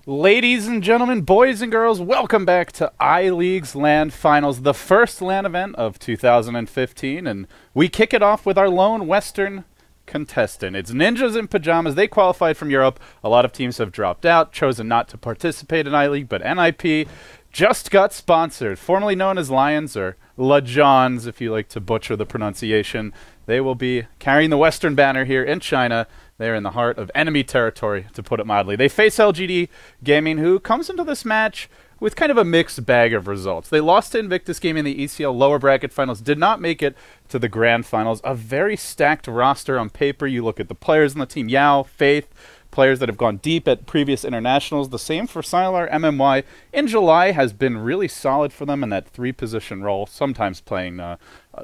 Ladies and gentlemen, boys and girls, welcome back to iLeague's LAN Finals, the first LAN event of 2015, and we kick it off with our lone Western contestant. It's Ninjas in Pajamas. They qualified from Europe. A lot of teams have dropped out, chosen not to participate in iLeague, but NiP just got sponsored, formerly known as Lions, or La Johns, if you like to butcher the pronunciation. They will be carrying the Western banner here in China. They're in the heart of enemy territory, to put it mildly. They face LGD Gaming, who comes into this match with kind of a mixed bag of results. They lost to Invictus Gaming in the ECL lower bracket finals, did not make it to the grand finals. A very stacked roster on paper. You look at the players on the team, Yao, Faith, players that have gone deep at previous internationals. The same for Sylar. MMY in July has been really solid for them in that three-position role, sometimes playing,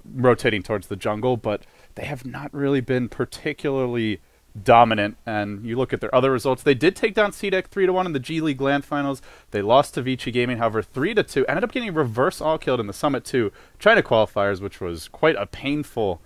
rotating towards the jungle, but they have not really been particularly dominant. And you look at their other results, they did take down CDEC 3-1 in the G League LAN finals. They lost to Vici Gaming, however, 3-2. Ended up getting reverse all-killed in the Summit 2 China qualifiers, which was quite a painful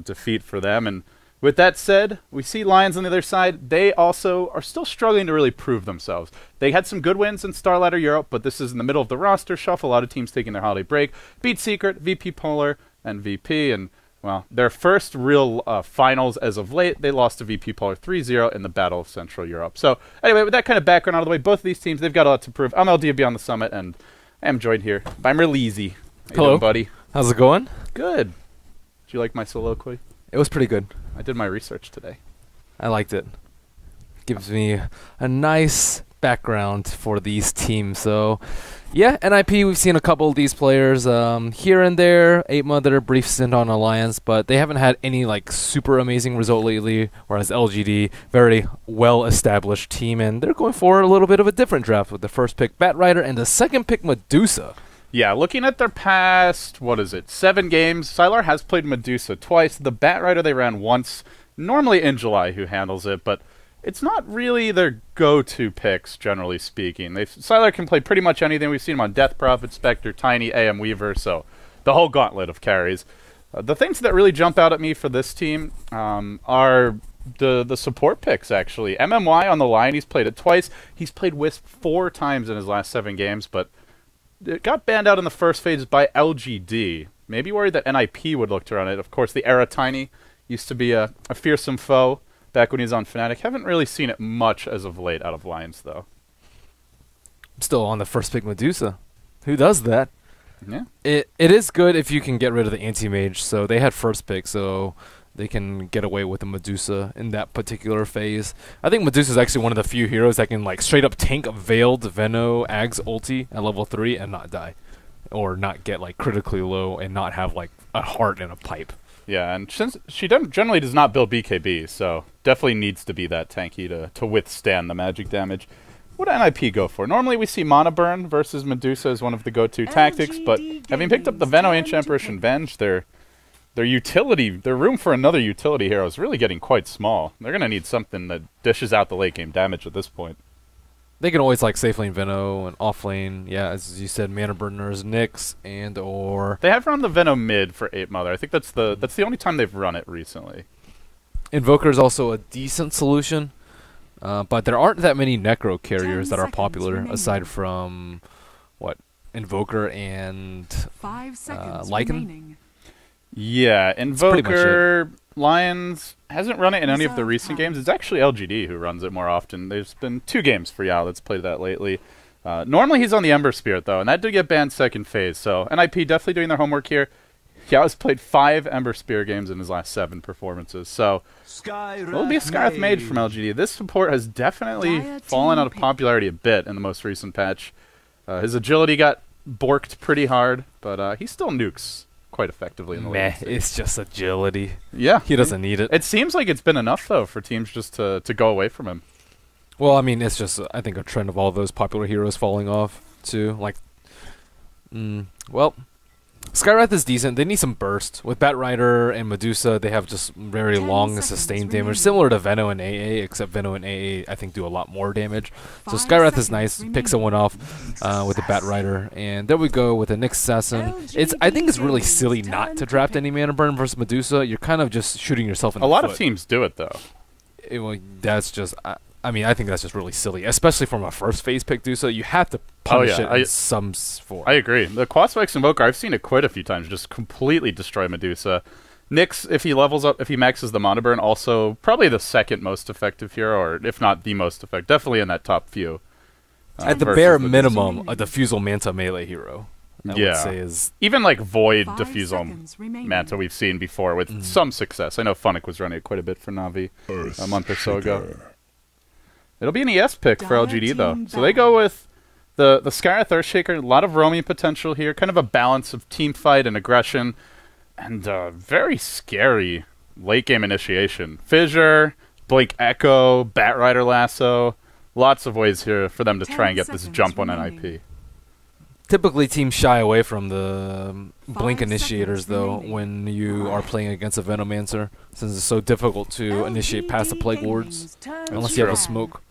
defeat for them. And with that said, we see Lions on the other side. They also are still struggling to really prove themselves. They had some good wins in Star Ladder Europe, but this is in the middle of the roster shuffle. A lot of teams taking their holiday break. Beat Secret, VP Polar, and VP, and well, their first real finals as of late, they lost to VP Polar 3-0 in the Battle of Central Europe. So anyway, with that kind of background out of the way, both of these teams, they've got a lot to prove. I'm LGD on the Summit, and I am joined here by Merlini. Hello, buddy. How's it going? Good. Did you like my soliloquy? It was pretty good. I did my research today. I liked it. Gives me a nice background for these teams. So, yeah, NiP, we've seen a couple of these players here and there. 8-Mother, brief stint on Alliance, but they haven't had any like super amazing result lately, whereas LGD, very well-established team, and they're going for a little bit of a different draft with the first pick, Batrider, and the second pick, Medusa. Yeah, looking at their past, 7 games, Sylar has played Medusa twice. The Batrider they ran once, normally in July, who handles it, but it's not really their go-to picks, generally speaking. Sylar can play pretty much anything. We've seen him on Death Prophet, Spectre, Tiny, AM Weaver, so the whole gauntlet of carries. The things that really jump out at me for this team are the support picks, actually. MMY on the line, he's played it twice. He's played Wisp 4 times in his last 7 games, but it got banned out in the first phase by LGD. Maybe worried that NiP would look to run it. Of course, the era Tiny used to be a fearsome foe back when he was on Fnatic. Haven't really seen it much as of late out of Lions, though. I'm still on the first pick, Medusa. Who does that? Yeah. It is good if you can get rid of the anti-mage. So they had first pick, so they can get away with the Medusa in that particular phase. I think Medusa is actually one of the few heroes that can like straight up tank a Veiled Veno Ags ulti at level 3 and not die. Or not get like critically low and not have like a heart in a pipe. Yeah, and since she generally does not build BKB, so definitely needs to be that tanky to withstand the magic damage. What do NiP go for? Normally we see Mana Burn versus Medusa as one of the go-to tactics, but having picked up the Veno, Ancient Empress, and Venge, their utility, their room for another utility hero is really getting quite small. They're going to need something that dishes out the late game damage at this point. They can always like safe lane Veno and off lane, yeah, as you said, Mana Burners, Nyx, and or they have run the Veno mid for 8-Mother. I think that's the only time they've run it recently. Invoker is also a decent solution, but there aren't that many Necro carriers that are popular aside from what Invoker and 5 seconds Lycan. remaining. Yeah, Invoker, Lions hasn't run it in any of the recent games. It's actually LGD who runs it more often. There's been 2 games for Yao that's played that lately. Normally he's on the Ember Spirit, though, and that did get banned second phase, so NiP definitely doing their homework here. Yao has played 5 Ember Spear games in his last 7 performances, so it'll be a Skywrath Mage from LGD. This support has definitely fallen out of popularity a bit in the most recent patch. His agility got borked pretty hard, but he still nukes quite effectively in the late stage. It's just agility. Yeah. He doesn't need it. It seems like it's been enough, though, for teams just to go away from him. Well, I mean, it's just, I think, a trend of all those popular heroes falling off, too. Like, well, Skywrath is decent. They need some burst. With Batrider and Medusa, they have just very long sustained damage, similar to Veno and AA, except Veno and AA, I think, do a lot more damage. So Skywrath is nice. Pick someone off with the Batrider. And there we go with the Nyx Assassin. I think it's really silly not to draft any Mana Burn versus Medusa. You're kind of just shooting yourself in the foot. A lot of teams do it, though. Well, that's just... I I mean, I think that's just really silly, especially from a first phase pick, Dusa. You have to punish it in some form. I agree. The Quad Spikes Invoker, I've seen it quite a few times, just completely destroy Medusa. Nyx, if he levels up, if he maxes the Mono Burn, also probably the second most effective hero, or if not the most effective, definitely in that top few. At the bare minimum, a Diffusal Manta melee hero. I would say is even like Void Diffusal Manta we've seen before with some success. I know Funnick was running it quite a bit for Na'Vi a month or so ago. It'll be an ES pick for LGD though. So they go with the Skywrath Earthshaker, a lot of roaming potential here, kind of a balance of team fight and aggression, and very scary late game initiation. Fissure, Blink Echo, Batrider Lasso, lots of ways here for them to try and get this jump on NiP. Typically, teams shy away from the Blink initiators, though, when you are playing against a Venomancer, since it's so difficult to initiate past the Plague Wards, unless you have a smoke.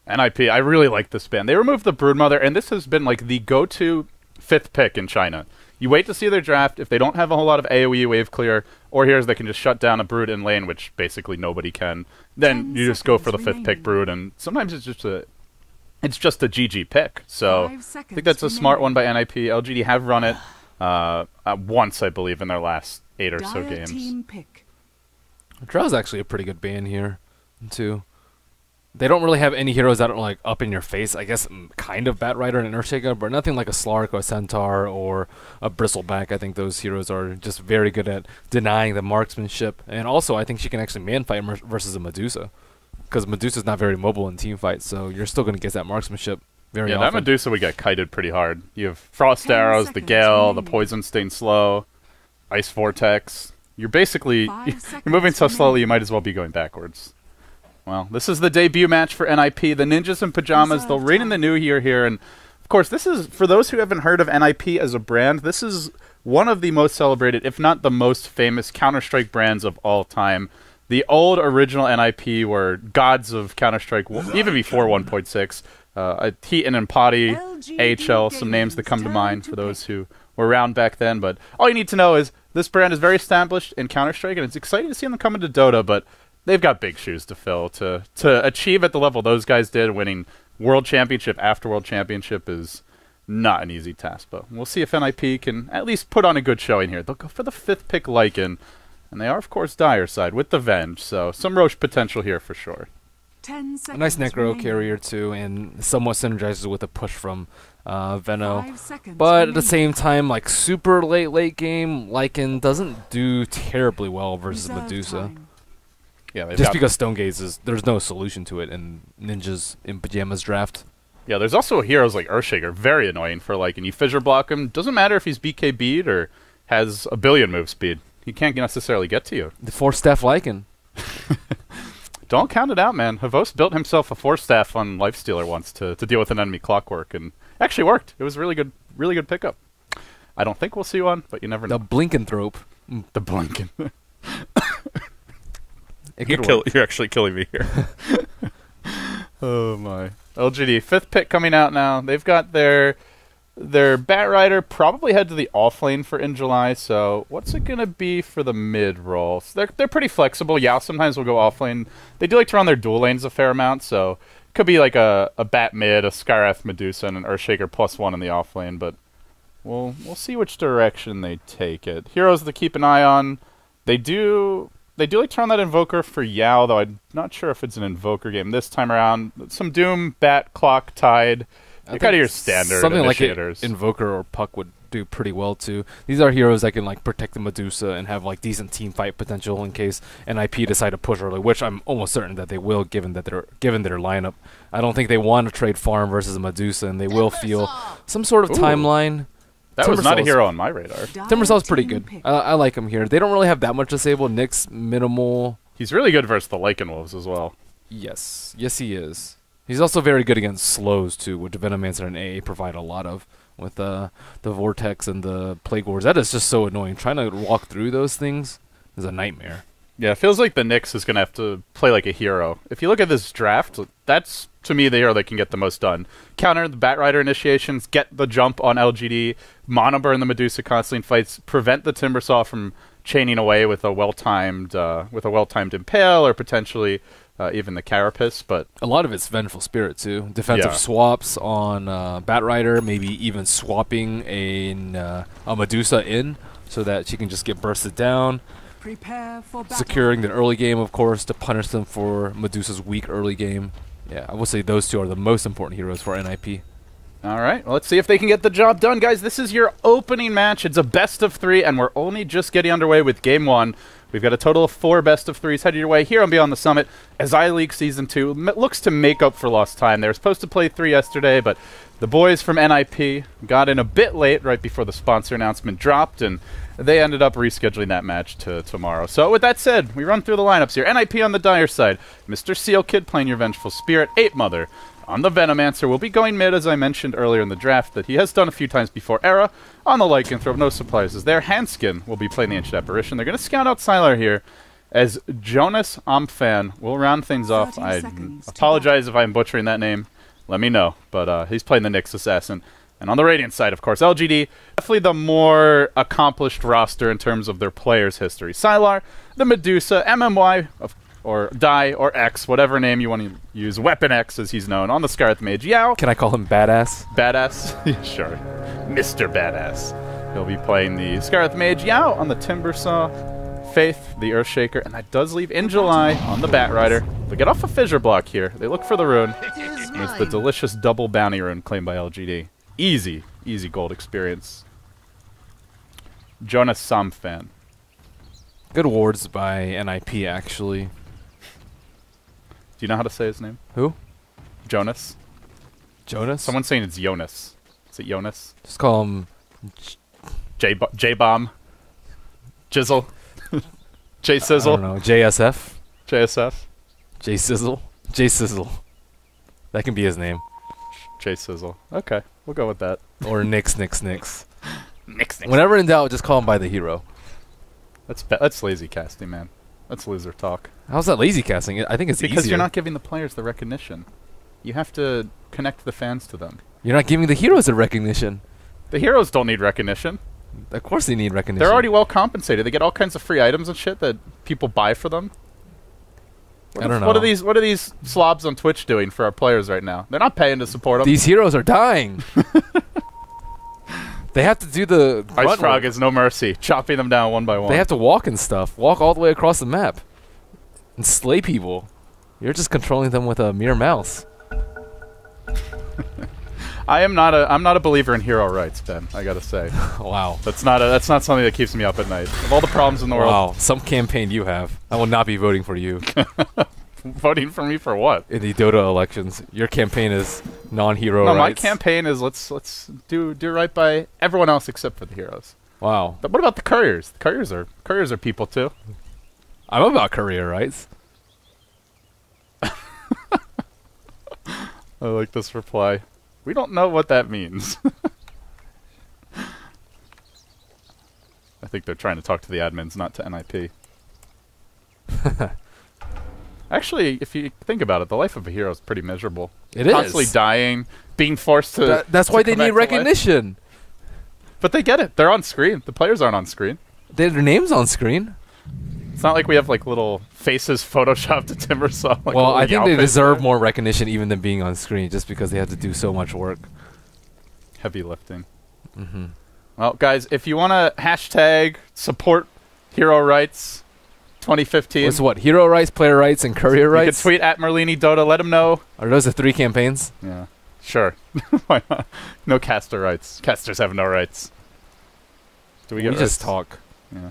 NiP, I really like this ban. They removed the Broodmother, and this has been like the go-to 5th pick in China. You wait to see their draft. If they don't have a whole lot of AoE wave clear, or heroes that can just shut down a Brood in lane, which basically nobody can, then you just go for the 5th pick Brood, and sometimes it's just a GG pick. So I think that's a smart one by NiP. LGD have run it once, I believe, in their last 8 or so games. Drow's actually a pretty good ban here, too. They don't really have any heroes that are like up in your face. I guess kind of Batrider and Earthshaker, but nothing like a Slark or a Centaur or a Bristleback. I think those heroes are just very good at denying the marksmanship. And also, I think she can actually man-fight versus a Medusa. Because Medusa's not very mobile in team fights, so you're still going to get that marksmanship very often. Yeah, that Medusa would get kited pretty hard. You have Frost Arrows, the Gale, the Poison Stain Slow, Ice Vortex. You're basically you're moving so slowly you might as well be going backwards. Well, this is the debut match for NiP. The Ninjas in Pajamas, they'll reign in the new year here. And, of course, this is, for those who haven't heard of NiP as a brand, this is one of the most celebrated, if not the most famous, Counter-Strike brands of all time. The old original NiP were gods of Counter-Strike, even before 1.6. Heat and Empati, AHL, some names that come to mind for those who were around back then. But all you need to know is this brand is very established in Counter-Strike, and it's exciting to see them come into Dota, but they've got big shoes to fill. To achieve at the level those guys did, winning World Championship after World Championship is not an easy task. But we'll see if NiP can at least put on a good showing here. They'll go for the 5th pick Lycan. And they are, of course, Dire side with the Venge, so some Roche potential here for sure. A nice Necro carrier, too, and somewhat synergizes with a push from Veno. But at the same time, like super late game, Lycan doesn't do terribly well versus Medusa. Yeah, just because Stonegaze there's no solution to it in Ninjas in Pajamas draft. Yeah, there's also heroes like Earthshaker, very annoying for Lycan. You fissure block him, doesn't matter if he's BKB'd or has a billion move speed. He can't necessarily get to you. The 4-staff Lycan. Don't count it out, man. Havos built himself a 4-staff on Lifestealer once to deal with an enemy Clockwork, and actually worked. It was really good pickup. I don't think we'll see one, but you never know. The Blinkenthrope. The Blinken. You're actually killing me here. Oh my. LGD, 5th pick coming out now. They've got their Batrider probably head to the offlane for in July, so what's it going to be for the mid role? So they're pretty flexible. Yao sometimes will go offlane. They do like to run their dual lanes a fair amount, so it could be like a Bat mid, a Skywrath Medusa, and an Earthshaker +1 in the offlane, but we'll see which direction they take it. Heroes to keep an eye on. They do like to run that Invoker for Yao, though I'm not sure if it's an Invoker game this time around. Some Doom, Bat, Clock, Tide. They're kind of your standard something initiators. Like Invoker or Puck would do pretty well too. These are heroes that can like protect the Medusa and have like decent team fight potential in case NiP decide to push early, which I'm almost certain that they will, given their lineup. I don't think they want to trade farm versus a Medusa, and they will feel some sort of timeline. That was not a hero on my radar. Timbersaul's pretty good. I like him here. They don't really have that much disable. Nyx minimal. He's really good versus the Lycan Wolves as well. Yes, he is. He's also very good against slows, too, which Venomancer and AA provide a lot of with the Vortex and the Plague Wars. That is just so annoying. Trying to walk through those things is a nightmare. Yeah, it feels like the Nyx is going to have to play like a hero. If you look at this draft, that's, to me, the hero that can get the most done. Counter the Batrider initiations, get the jump on LGD, mono burn the Medusa constantly in fights, prevent the Timbersaw from chaining away with a well-timed impale or potentially even the Carapace, but a lot of it's Vengeful Spirit too. Defensive swaps on Batrider, maybe even swapping a Medusa in so that she can just get bursted down. Prepare for battle. Securing the early game, of course, to punish them for Medusa's weak early game. Yeah, I will say those two are the most important heroes for NiP. All right, well, let's see if they can get the job done. Guys, this is your opening match. It's a best of 3, and we're only just getting underway with Game 1. We've got a total of 4 best of 3s headed your way here on Beyond the Summit as iLeague Season 2 looks to make up for lost time. They were supposed to play 3 yesterday, but the boys from NiP got in a bit late right before the sponsor announcement dropped, and they ended up rescheduling that match to tomorrow. So with that said, we run through the lineups here. NiP on the Dire side, Mr. Seal Kid playing your Vengeful Spirit, Ape Mother. On the Venomancer, will be going mid, as I mentioned earlier in the draft, that he has done a few times before. Era on the Lycanthrope, no surprises there. Handskin will be playing the Ancient Apparition. They're going to scout out Sylar here, as Jonas Omfan will round things off. I apologize if I'm butchering that name. Let me know. But he's playing the Nyx Assassin. And on the Radiant side, of course, LGD, definitely the more accomplished roster in terms of their players' history. Sylar, the Medusa, MMY, or Die, or X, whatever name you want to use. Weapon X, as he's known, on the Scarlet Mage. Yao. Can I call him Badass? Badass? Yeah, sure. Mr. Badass. He'll be playing the Scarlet Mage. Yao on the Timbersaw. Faith, the Earthshaker. And that does leave Injuly on the Batrider. They get off a Fissure block here. They look for the rune. It's the delicious double bounty rune claimed by LGD. Easy, easy gold experience. Jonas Samfan. Good wards by NiP, actually. Do you know how to say his name? Who? Jonas. Jonas? Someone's saying it's Jonas. Is it Jonas? Just call him J-Bomb. Jizzle. J-Sizzle. I don't know. JSF? JSF. J-Sizzle? J-Sizzle. That can be his name. J-Sizzle. Okay, we'll go with that. Or Nyx, Nyx, Nyx. Nyx. Whenever in doubt, just call him by the hero. That's lazy casting, man. That's loser talk. How's that lazy casting? I think it's because easier. you're not giving the players the recognition. You have to connect the fans to them. You're not giving the heroes the recognition. The heroes don't need recognition. Of course they need recognition. They're already well compensated. They get all kinds of free items and shit that people buy for them. I don't know. What are these slobs on Twitch doing for our players right now? They're not paying to support them. These heroes are dying. They have to do the Ice Frog is no mercy, chopping them down one by one. They have to walk and stuff. Walk all the way across the map. And slay people. You're just controlling them with a mere mouse. I'm not a believer in hero rights, Ben, I gotta say. Wow. That's not something that keeps me up at night. Of all the problems in the world. Wow, some campaign you have. I will not be voting for you. Voting for me for what? In the Dota elections. Your campaign is non-hero rights. No, my campaign is let's do right by everyone else except for the heroes. Wow. But what about the couriers? The couriers are people too. I'm about courier rights. I like this reply. We don't know what that means. I think they're trying to talk to the admins, not to NiP. Actually, if you think about it, the life of a hero is pretty miserable. It is. Constantly dying, being forced to... That's why they need recognition. But they get it. They're on screen. The players aren't on screen. Their name's on screen. It's not like we have like little faces photoshopped to Timbersaw. Like well, I think they deserve more recognition even than being on screen, just because they have to do so much work. Heavy lifting. Mm-hmm. Well, guys, if you want to hashtag support hero rights 2015. What's what? Hero rights, player rights, and courier rights? You can tweet at Merlini Dota. Let them know. Are those the 3 campaigns? Yeah. Sure. Why not? No caster rights. Casters have no rights. Do we get just talk. Yeah.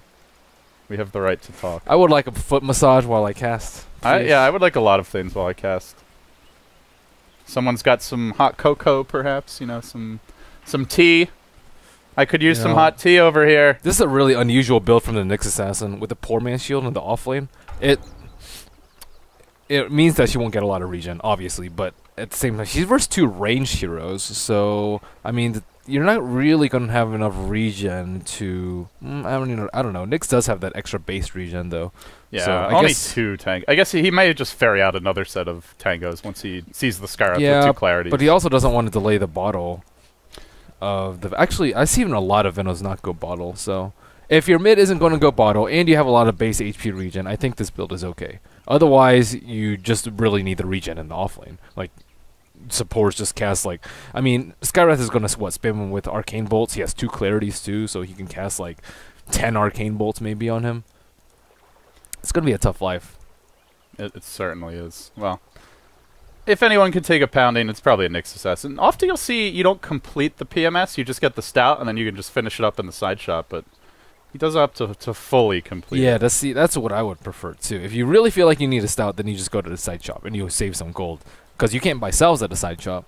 We have the right to talk. I would like a foot massage while I cast. Yeah, I would like a lot of things while I cast. Someone's got some hot cocoa, perhaps. You know, some tea. I could use some hot tea over here. This is a really unusual build from the Nyx Assassin with the Poor Man Shield and the off lane. It means that she won't get a lot of regen, obviously, but at the same time, she's versus 2 ranged heroes, so I mean, you're not really going to have enough regen to... I don't know. Nyx does have that extra base regen, though. Yeah, so only 2 tangos. I guess he may just ferry out another set of tangos once he sees the Scarab with 2 clarities. But he also doesn't want to delay the bottle of the... Actually, I've seen a lot of Venos not go bottle, so... If your mid isn't going to go bottle, and you have a lot of base HP regen, I think this build is okay. Otherwise, you just really need the regen in the offlane. Like, supports just cast, like... I mean, Skywrath is going to, spam him with Arcane Bolts. He has 2 Clarities, too, so he can cast, like, 10 Arcane Bolts maybe on him. It's going to be a tough life. It certainly is. Well, if anyone can take a pounding, it's probably a Nyx Assassin. Often you'll see you don't complete the PMS, you just get the stout, and then you can just finish it up in the side shot, but he does up to fully complete. Yeah, that's what I would prefer, too. If you really feel like you need a stout, then you just go to the side shop, and you'll save some gold. Because you can't buy cells at the side shop.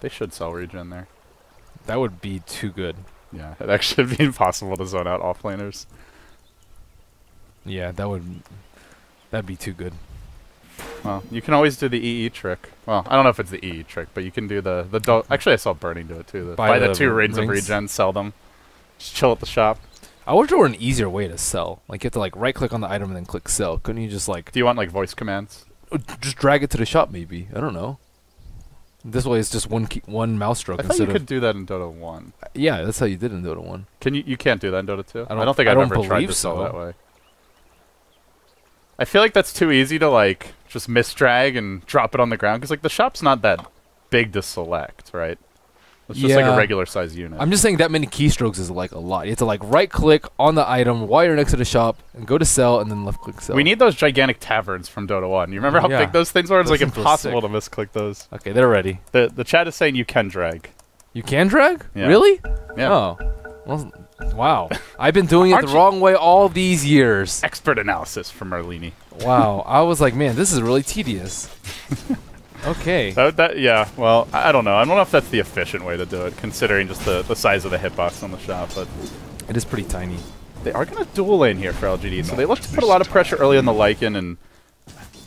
They should sell regen there. That would be too good. Yeah, it actually would be impossible to zone out offlaners. Yeah, that'd be too good. Well, you can always do the EE trick. Well, I don't know if it's the EE trick, but you can do the actually, I saw Burning do it too. Buy the 2 rings of regen, sell them. Just chill at the shop. I wish there were an easier way to sell. Like, you have to, like, right-click on the item and then click sell. Couldn't you just, like... Do you want, like, voice commands? Just drag it to the shop, maybe. I don't know. This way it's just one mouse stroke I thought you could do that in Dota 1. Yeah, that's how you did in Dota 1. You can't do that in Dota 2? I don't think I've ever tried to so. sell that way. I feel like that's too easy to, like, just misdrag and drop it on the ground, because, like, the shop's not that big to select, right? It's just like a regular size unit. I'm just saying that many keystrokes is like a lot. You have to like right click on the item while you're next to the shop and go to sell and then left click sell. We need those gigantic taverns from Dota 1. You remember how big those things were? It's like impossible to misclick those. Okay, they're ready. The chat is saying you can drag. You can drag? Yeah. Really? Yeah. Oh. Well, wow. I've been doing it the wrong way all these years. Expert analysis from Merlini. Wow. I was like, man, this is really tedious. Okay. Yeah, well, I don't know. I don't know if that's the efficient way to do it, considering just the size of the hitbox on the shop, but... It is pretty tiny. They are going to dual lane here for LGD, so they look to put a lot of pressure early on the Lycan, and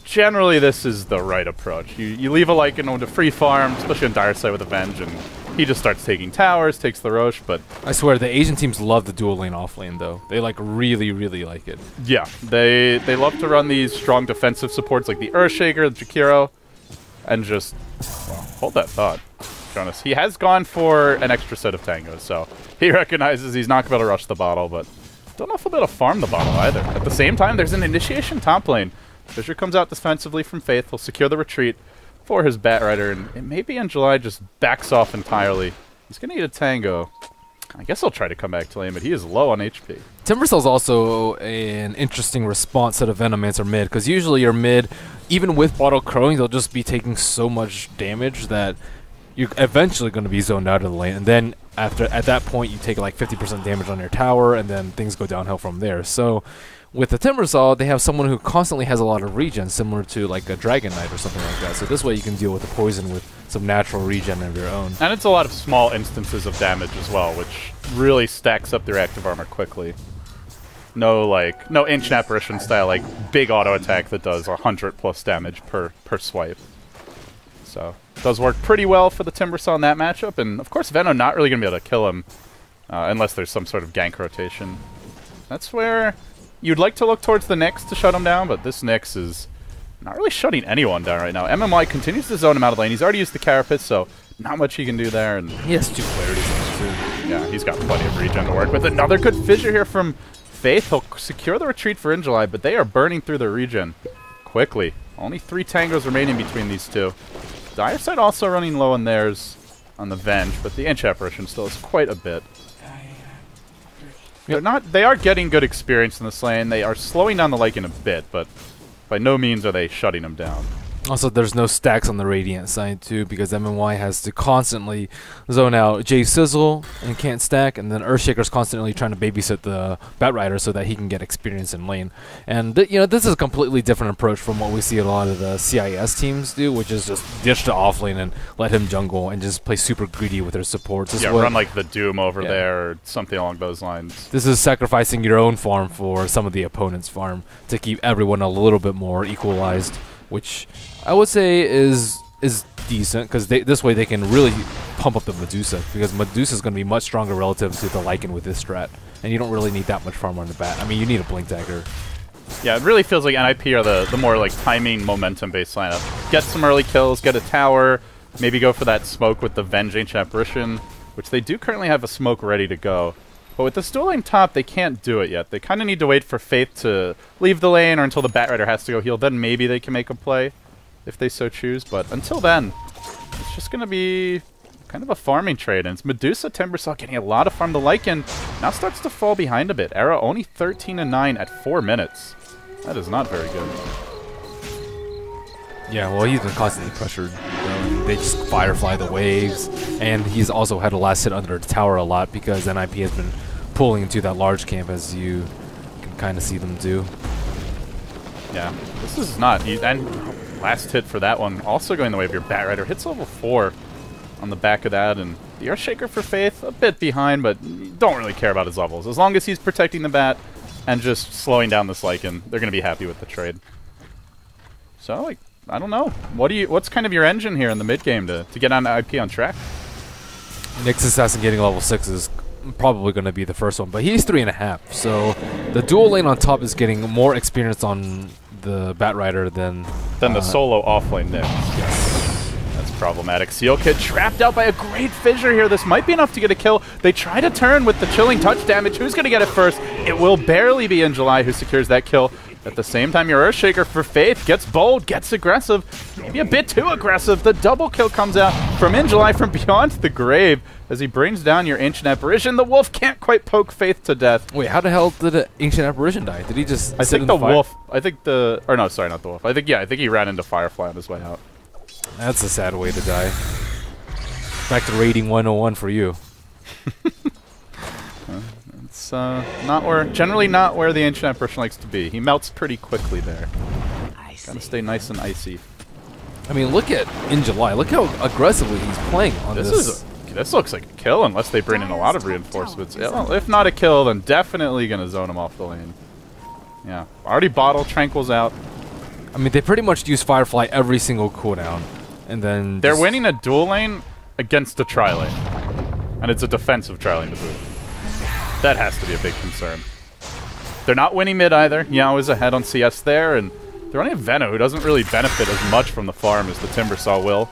generally this is the right approach. You leave a Lycan on to free farm, especially on dire side with Avenge, and he just starts taking towers, takes the Roche, but... I swear, the Asian teams love the dual lane off lane, though. They, like, really, really like it. Yeah, they love to run these strong defensive supports like the Earthshaker, the Jakiro, and just... Well, hold that thought, Jonas. He has gone for an extra set of tangos, so he recognizes he's not going to be able to rush the bottle, but don't know if he'll be able to farm the bottle either. At the same time, there's an initiation top lane. Fissure comes out defensively from Faith. He'll secure the retreat for his Batrider, and maybe in July just backs off entirely. He's going to need a tango. I guess he'll try to come back to lane, but he is low on HP. Timbercell's also an interesting response to the Venomancer mid, because usually your mid, even with bottle crowing, they'll just be taking so much damage that you're eventually going to be zoned out of the lane, and then at that point you take like 50% damage on your tower, and then things go downhill from there. So with the Timbersaw, they have someone who constantly has a lot of regen, similar to like a Dragon Knight or something like that. So this way you can deal with the poison with some natural regen of your own. And it's a lot of small instances of damage as well, which really stacks up their active armor quickly. No Ancient Apparition style, like, big auto attack that does 100+ damage per swipe. So, it does work pretty well for the Timbersaw in that matchup, and of course Venom not really going to be able to kill him unless there's some sort of gank rotation. That's where you'd like to look towards the Nyx to shut him down, but this Nyx is not really shutting anyone down right now. MMY continues to zone him out of lane. He's already used the Carapace, so not much he can do there. And he has 2 clarities too. Yeah, he's got plenty of regen to work with. Another good fissure here from Faith. He'll secure the retreat for Injuly, but they are burning through the regen quickly. Only 3 tangos remaining between these two. Dire side also running low on theirs on the Venge, but the Inch Apparition still is quite a bit. They are getting good experience in this lane. They are slowing down the Lycan a bit, but by no means are they shutting them down. Also, there's no stacks on the Radiant side, too, because MMY has to constantly zone out Jay Sizzle and can't stack, and then Earthshaker's constantly trying to babysit the Batrider so that he can get experience in lane. And, this is a completely different approach from what we see a lot of the CIS teams do, which is just ditch the offlane and let him jungle and just play super greedy with their supports. Run like the Doom over there or something along those lines. This is sacrificing your own farm for some of the opponent's farm to keep everyone a little bit more equalized, which I would say is decent, because this way they can really pump up the Medusa, because Medusa is going to be much stronger relative to the Lycan with this strat, and you don't really need that much farm on the bat. I mean, you need a Blink Dagger. Yeah, it really feels like NiP are the more like timing, momentum-based lineup. Get some early kills, get a tower, maybe go for that smoke with the Venge Ancient Apparition, which they do currently have a smoke ready to go. But with this dual lane top, they can't do it yet. They kind of need to wait for Faith to leave the lane or until the Bat Rider has to go heal. Then maybe they can make a play if they so choose. But until then, it's just going to be kind of a farming trade. And it's Medusa Timbersaw getting a lot of farm. The Lycan now starts to fall behind a bit. Era only 13-9 at 4 minutes. That is not very good. Yeah, well, he's been constantly pressured. They just firefly the waves, and he's also had a last hit under the tower a lot because NiP has been pulling into that large camp, as you can kind of see them do. Yeah, this is not easy. And last hit for that one, also going the way of your Bat Rider. Hits level 4 on the back of that, and the Earthshaker for Faith, a bit behind, but you don't really care about his levels. As long as he's protecting the Bat and just slowing down this Lycan, they're going to be happy with the trade. So, like, I don't know. What's kind of your engine here in the mid game to get on IP on track? Nyx Assassin getting level 6 is probably going to be the first one, but he's 3.5. So the dual lane on top is getting more experience on the Bat Rider than the solo offlane Nyx. Yes. That's problematic. Seal Kid trapped out by a great fissure here. This might be enough to get a kill. They try to turn with the chilling touch damage. Who's going to get it first? It will barely be In July who secures that kill. At the same time, your Earthshaker for Faith gets bold, gets aggressive, maybe a bit too aggressive. The double kill comes out from In July from beyond the grave as he brings down your Ancient Apparition. The Wolf can't quite poke Faith to death. Wait, how the hell did the Ancient Apparition die? Did he just I sit think in the fire? Wolf, I think the, or no, sorry, not the Wolf. I think he ran into Firefly on his way out. That's a sad way to die. Back to rating 101 for you. It's generally not where the Ancient Apparition likes to be. He melts pretty quickly there. Gotta stay nice and icy. I mean, look at In July. Look how aggressively he's playing on this. This looks like a kill unless they bring in a lot of reinforcements. If not a kill, then definitely gonna zone him off the lane. Yeah, already bottle Tranquil's out. I mean, they pretty much use Firefly every single cooldown, and then they're winning a dual lane against a tri-lane, and it's a defensive tri-lane to boot. That has to be a big concern. They're not winning mid either. Yao is ahead on CS there, and they're running a Venom who doesn't really benefit as much from the farm as the Timbersaw will.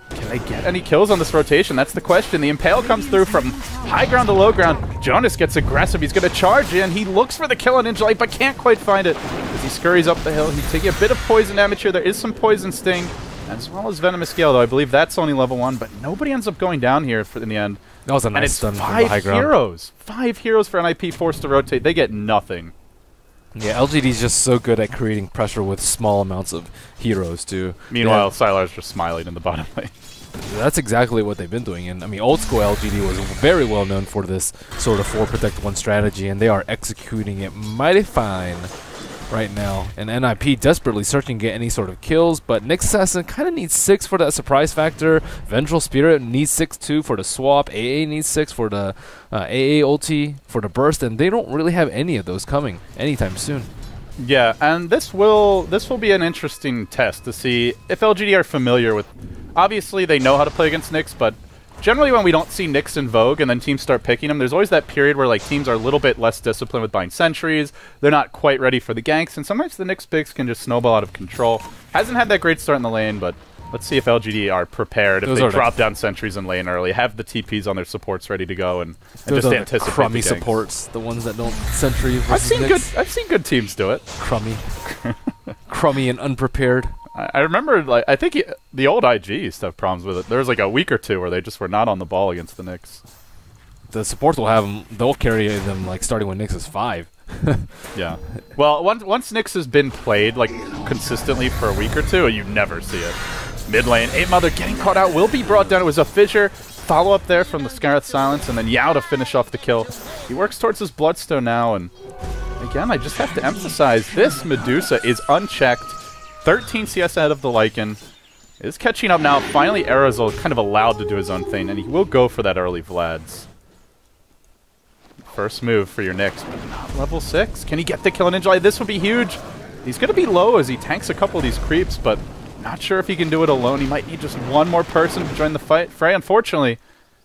Can they get any kills on this rotation? That's the question. The Impale comes through from high ground to low ground. Jonas gets aggressive. He's going to charge in. He looks for the kill on In July, but can't quite find it. As he scurries up the hill, he's taking a bit of poison damage here. There is some Poison Sting, as well as Venomous Gale, though I believe that's only level 1, but nobody ends up going down here in the end. That was a nice stun from the high ground. 5 heroes for NiP forced to rotate. They get nothing. Yeah, LGD is just so good at creating pressure with small amounts of heroes, too. Meanwhile, Sylar's just smiling in the bottom lane. That's exactly what they've been doing. And I mean, old school LGD was very well known for this sort of 4 protect 1 strategy, and they are executing it mighty fine right now. And NiP desperately searching to get any sort of kills, but Nyx Assassin kind of needs 6 for that surprise factor. Vengeful Spirit needs 6 too for the swap. AA needs 6 for the AA ulti for the burst, and they don't really have any of those coming anytime soon. Yeah, and this will be an interesting test to see if LGD are familiar with. Obviously, they know how to play against Nyx, but generally when we don't see Nyx in vogue and then teams start picking them, there's always that period where like teams are a little bit less disciplined with buying sentries. They're not quite ready for the ganks, and sometimes the Nyx picks can just snowball out of control. Hasn't had that great start in the lane, but let's see if LGD are prepared. If they drop down sentries in lane early, have the TPs on their supports ready to go, and just anticipate the crummy ganks. Supports, the ones that don't sentry versus Nyx. I've seen good teams do it. Crummy. Crummy and unprepared. I remember, like, I think the old IG used to have problems with it. There was like a week or two where they just were not on the ball against the Nyx. The supports will have them. They'll carry them like starting when Nyx is 5. Yeah. Well, once Nyx has been played like consistently for a week or two, you never see it. Mid lane, 8 Mother getting caught out, will be brought down. It was a fissure. Follow up there from the Scarlet Silence, and then Yao to finish off the kill. He works towards his Bloodstone now, and again, I just have to emphasize this Medusa is unchecked. 13 CS ahead of the Lycan. Is catching up now. Finally, Aerosol kind of allowed to do his own thing, and he will go for that early Vlads. First move for your Nyx, but not level 6. Can he get the kill in July? This would be huge. He's going to be low as he tanks a couple of these creeps, but not sure if he can do it alone. He might need just one more person to join the fight. Frey, unfortunately,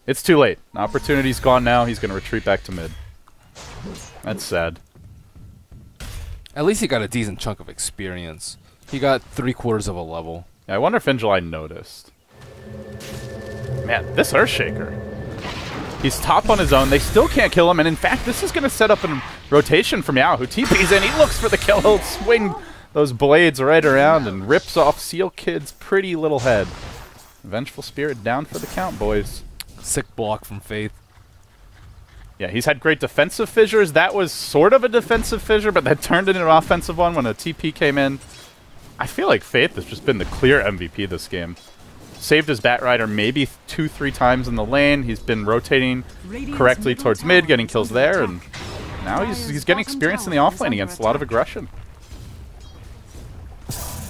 it's too late. The opportunity's gone now. He's going to retreat back to mid. That's sad. At least he got a decent chunk of experience. He got 3/4 of a level. Yeah, I wonder if In July noticed. Man, this Earthshaker. He's top on his own. They still can't kill him, and in fact, this is going to set up a rotation from Yao, who TPs in. He looks for the kill. He'll swing those blades right around and rips off Seal Kid's pretty little head. Vengeful Spirit down for the count, boys. Sick block from Faith. Yeah, he's had great defensive fissures. That was sort of a defensive fissure, but that turned into an offensive one when a TP came in. I feel like Faith has just been the clear MVP this game. Saved his Batrider maybe 2-3 times in the lane. He's been rotating correctly towards mid, getting kills there, and now he's getting experience in the offlane against a lot of aggression.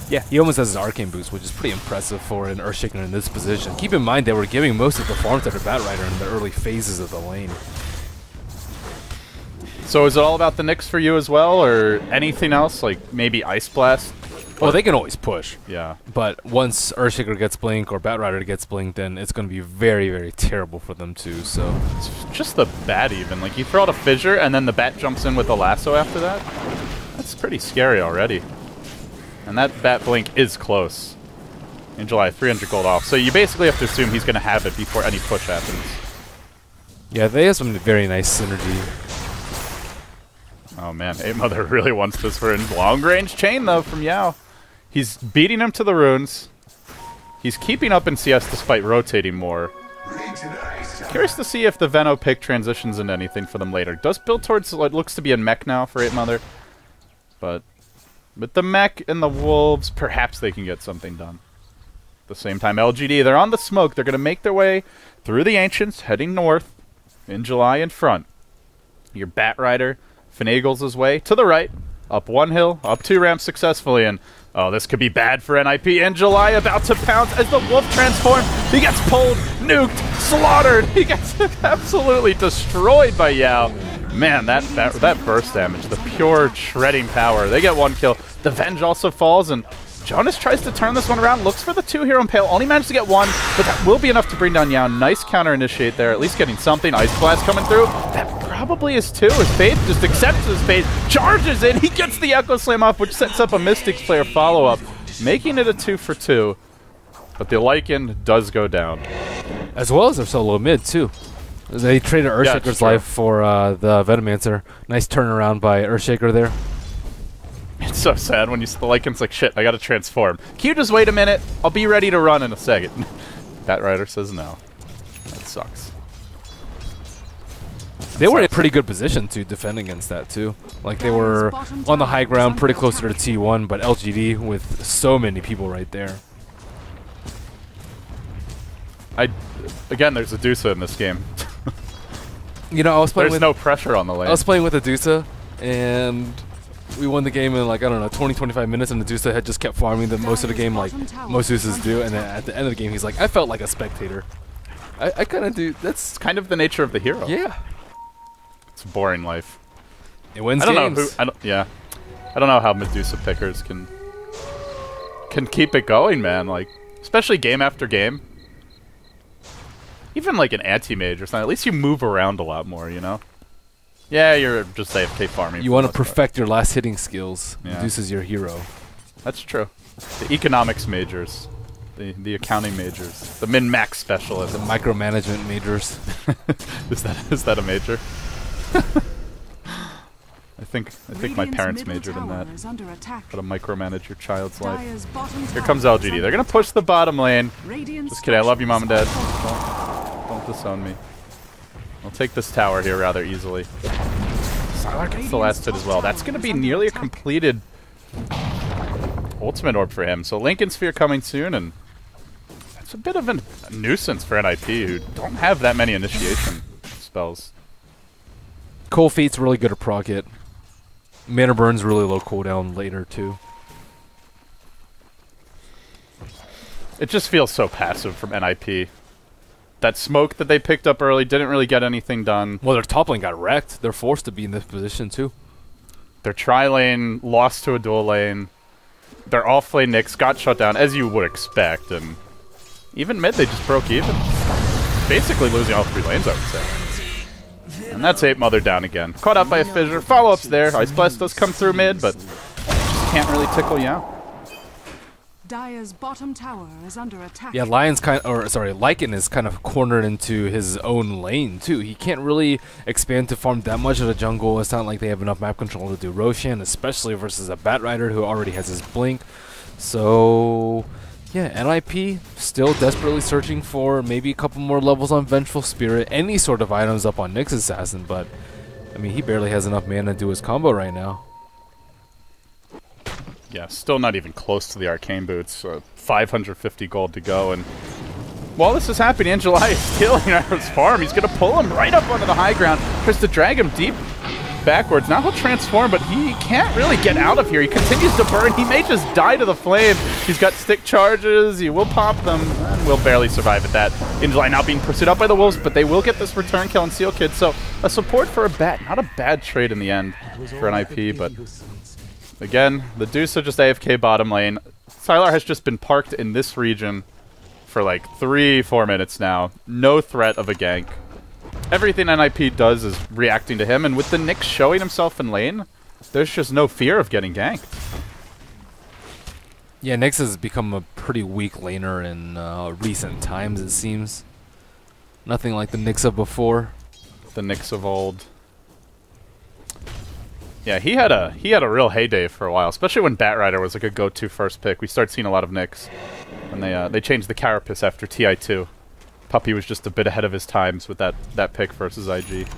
Yeah, he almost has his Arcane boost, which is pretty impressive for an Earthshaker in this position. Keep in mind they were giving most of the farm to their Batrider in the early phases of the lane. So is it all about the Nyx for you as well, or anything else, like maybe Ice Blast? Well, they can always push. Yeah. But once Earthshaker gets Blink or Batrider gets Blink, then it's going to be very, very terrible for them too, so... It's just the bat even. Like, you throw out a fissure, and then the bat jumps in with a lasso after that. That's pretty scary already. And that bat blink is close. In July, 300 gold off. So you basically have to assume he's going to have it before any push happens. Yeah, they have some very nice synergy. Oh man, 8mother really wants this for a long-range chain though from Yao. He's beating him to the runes. He's keeping up in CS despite rotating more. Curious to see if the Veno pick transitions into anything for them later. Does build towards what looks to be a mech now for 8mother. But with the mech and the wolves, perhaps they can get something done. At the same time, LGD, they're on the smoke. They're going to make their way through the Ancients, heading north in July in front. Your Batrider finagles his way to the right, up one hill, up two ramps successfully, and oh, this could be bad for NiP. In July, about to pounce as the wolf transforms. He gets pulled, nuked, slaughtered. He gets absolutely destroyed by Yao. Man, that burst damage, the pure shredding power. They get one kill. The Venge also falls, and Jonas tries to turn this one around, looks for the 2-hero impale, only managed to get one, but that will be enough to bring down Yao. Nice counter initiate there, at least getting something. Ice Blast coming through. That probably is two. His Faith just accepts his fate, charges in, he gets the Echo Slam off, which sets up a Mystics player follow-up, making it a 2-for-2. But the Lycan does go down. As well as their solo mid, too. They traded Earthshaker's life for the Venomancer. Nice turnaround by Earthshaker there. It's so sad when you see the Lycan's like, shit, I gotta transform. Can you just wait a minute? I'll be ready to run in a second. Batrider says no. That sucks. They were in a pretty good position to defend against that, too. Like, they were on the high ground, pretty close to the T1, but LGD with so many people right there. Again, there's a Dusa in this game. You know, I was playing There's no pressure on the lane. I was playing with a Dusa, and we won the game in, like, I don't know, 20-25 minutes, and the Dusa had just kept farming the most of the game like most Dusas do, and then at the end of the game, he's like, I felt like a spectator. I kind of do. That's kind of the nature of the hero. Yeah. It's a boring life. It wins games. Yeah. I don't know how Medusa pickers can keep it going, man. Like, especially game after game. Even like an anti-mage or something. At least you move around a lot more, you know? Yeah, you're just AFK farming. You want to perfect your last hitting skills. Yeah. Medusa's your hero. That's true. The economics majors. The accounting majors. The min-max specialists. The micromanagement majors. Is that a major? I think my parents majored in that. How to micromanage your child's life. Here comes LGD. They're gonna push the bottom lane. Just kidding. I love you, Mom and Dad. Don't disown me. I'll take this tower here rather easily. Sylar gets the last hit as well. That's gonna be nearly a completed ultimate orb for him. So Lincoln Sphere coming soon, and that's a bit of a nuisance for NiP, who don't have that many initiation spells. Cold Feet's really good at proc it. Mana Burn's really low cooldown later, too. It just feels so passive from NiP. That smoke that they picked up early didn't really get anything done. Well, their top lane got wrecked. They're forced to be in this position, too. Their tri-lane lost to a dual lane. Their off-lane Nyx got shut down, as you would expect. And even mid, they just broke even. Basically losing all three lanes, I would say. And that's 8mother down again. Caught up by a fissure. Follow-ups there. Ice Blast does come through mid, but just can't really tickle Yao. Dire's bottom tower is under attack. Yeah, Lycan is kind of cornered into his own lane too. He can't really expand to farm that much of the jungle. It's not like they have enough map control to do Roshan, especially versus a Bat Rider who already has his blink. So yeah, NiP still desperately searching for maybe a couple more levels on Vengeful Spirit, any sort of items up on Nyx Assassin, but I mean he barely has enough mana to do his combo right now. Yeah, still not even close to the Arcane Boots. 550 gold to go, and while this is happening, Angelai is killing Arrow's farm. He's going to pull him right up onto the high ground. Tries to drag him deep backwards. Now he'll transform, but he can't really get out of here. He continues to burn. He may just die to the flame. He's got stick charges. He will pop them, and will barely survive at that. Angelai now being pursued out by the wolves, but they will get this return kill on Seal Kid. So a support for a bat. Not a bad trade in the end for NiP, but again, the Deuce are just AFK bottom lane. Sylar has just been parked in this region for like 3-4 minutes now. No threat of a gank. Everything NiP does is reacting to him, and with the Nyx showing himself in lane, there's just no fear of getting ganked. Yeah, Nyx has become a pretty weak laner in recent times, it seems. Nothing like the Nyx of before. The Nyx of old. Yeah, he had a real heyday for a while, especially when Bat Rider was like a go-to first pick. We started seeing a lot of Nyx, and they changed the Carapace after TI2. Puppy was just a bit ahead of his times with that pick versus IG.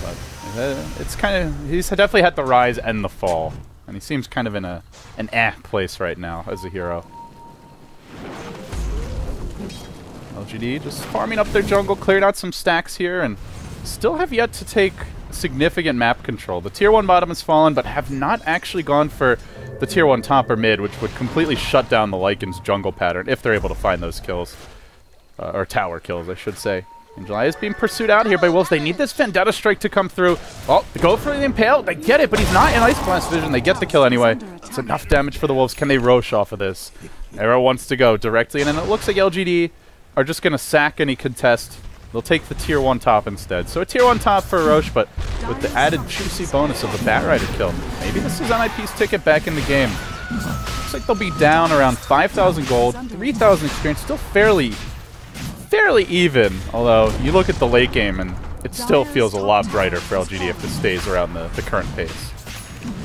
But it's kind of, he's definitely had the rise and the fall, and he seems kind of in an place right now as a hero. LGD just farming up their jungle, cleared out some stacks here, and still have yet to take significant map control. The tier 1 bottom has fallen, but have not actually gone for the tier 1 top or mid, which would completely shut down the Lycan's jungle pattern if they're able to find those kills. Or tower kills, I should say. Angelai is being pursued out here by wolves. They need this Vendetta Strike to come through. Oh, they go for the Impale. They get it, but he's not in Ice Blast vision. They get the kill anyway. It's enough damage for the wolves. Can they Rosh off of this? Arrow wants to go directly, and then it looks like LGD are just going to sack any contest. They'll take the tier 1 top instead. So a tier 1 top for Rosh, but with the added juicy bonus of the Bat Rider kill. Maybe this is NiP's ticket back in the game. Looks like they'll be down around 5,000 gold, 3,000 experience, still fairly even, although you look at the late game and it still feels a lot brighter for LGD if this stays around the current pace.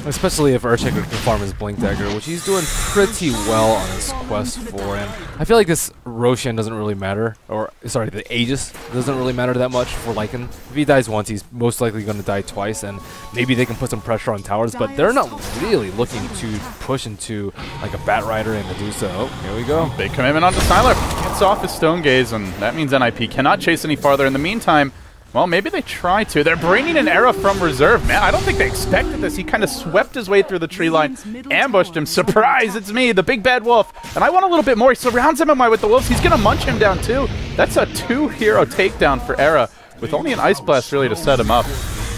Especially if Earthshaker can farm his Blink Dagger, which he's doing pretty well on his quest for him. I feel like this Roshan doesn't really matter, or sorry, the Aegis doesn't really matter that much for Lycan. If he dies once, he's most likely going to die twice, and maybe they can put some pressure on towers, but they're not really looking to push into like a Bat Rider and Medusa. Oh, here we go. Big commitment onto Sylar. Gets off his Stone Gaze, and that means NiP cannot chase any farther. In the meantime, well, maybe they try to. They're bringing an Era from reserve. Man, I don't think they expected this. He kind of swept his way through the tree line, ambushed him. Surprise, it's me, the big bad wolf. And I want a little bit more. He surrounds him with the wolves. He's going to munch him down too. That's a 2-hero takedown for Era, with only an Ice Blast really to set him up.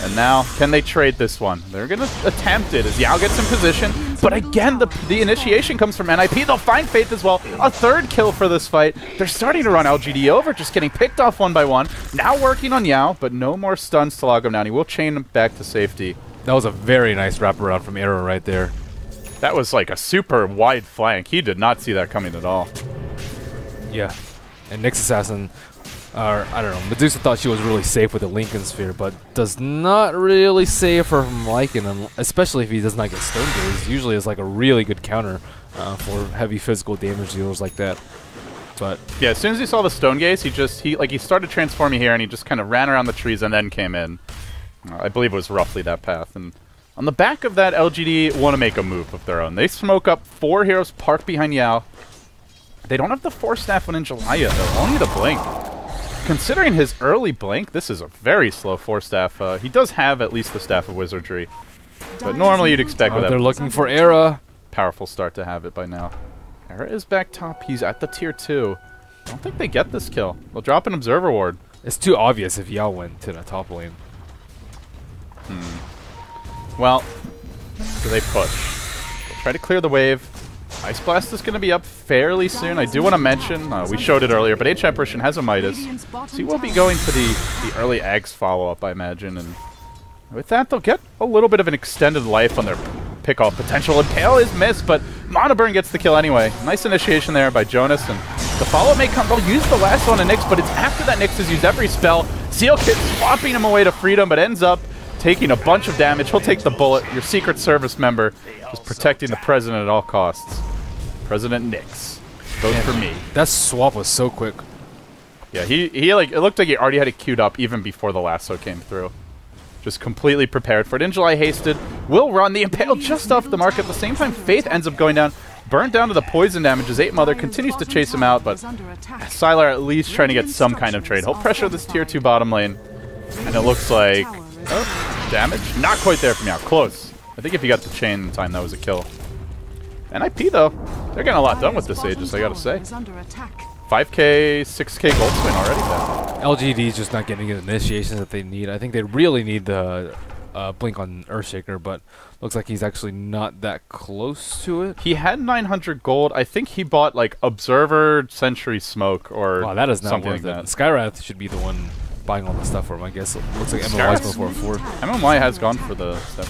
And now, can they trade this one? They're going to attempt it as Yao gets in position. But again, the initiation comes from NiP. They'll find Faith as well. A 3rd kill for this fight. They're starting to run LGD over, just getting picked off one by one. Now working on Yao, but no more stuns to log him down. He will chain him back to safety. That was a very nice wraparound from Arrow right there. That was like a super wide flank. He did not see that coming at all. Yeah. And Nyx Assassin, I don't know, Medusa thought she was really safe with the Lincoln Sphere, but does not really save her from Lycan, especially if he does not get Stone Gaze. Usually it's like a really good counter for heavy physical damage dealers like that. But yeah, as soon as he saw the Stone Gaze, he started transforming here, and he just kind of ran around the trees and then came in. I believe it was roughly that path. And on the back of that, LGD want to make a move of their own. They smoke up 4 heroes parked behind Yao. They don't have the Force Staff on Angelaya, though, only the Blink. Considering his early Blink, this is a very slow Force Staff. He does have at least the Staff of Wizardry, but normally you'd expect with that. They're looking for Era. Powerful start to have it by now. Era is back top. He's at the tier 2. I don't think they get this kill. They'll drop an Observer Ward. It's too obvious if Yao went to the top lane. Well, so they push. They'll try to clear the wave. Ice Blast is going to be up fairly soon. I do want to mention, we showed it earlier, but H. Apparition has a Midas. So he will be going for the early Aghs follow-up, I imagine. And with that, they'll get a little bit of an extended life on their pick-off potential. Impale is missed, but Mana Burn gets the kill anyway. Nice initiation there by Jonas, and the follow-up may come. They'll use the last one on Nyx, but it's after that Nyx has used every spell. Seal Kid swapping him away to freedom, but ends up taking a bunch of damage. He'll take the bullet. Your Secret Service member is protecting the president at all costs. President Nyx. Vote for me. That swap was so quick. Yeah, he like, it looked like he already had it queued up even before the lasso came through. Just completely prepared for it. Injuly hasted, will run. The Impale just off the mark. At the same time, Faith ends up going down. Burnt down to the poison damage as 8 Mother continues to chase him out, but Sylar at least trying to get some kind of trade. He'll pressure this tier 2 bottom lane, and it looks like... Oh, damage? Not quite there from Yao. Close. I think if he got the chain in time, that was a kill. NiP, though, they're getting a lot done with this Aegis, I gotta say. 5k, 6k gold swing already, though. LGD is just not getting the initiations that they need. I think they really need the blink on Earthshaker, but looks like he's actually not that close to it. He had 900 gold. I think he bought, like, Observer, Sentry Smoke, or wow, that is not something worth like it. that. Skyrath should be the one buying all the stuff for him, I guess. It looks like MMY's going for a 4. MMY has gone for the step.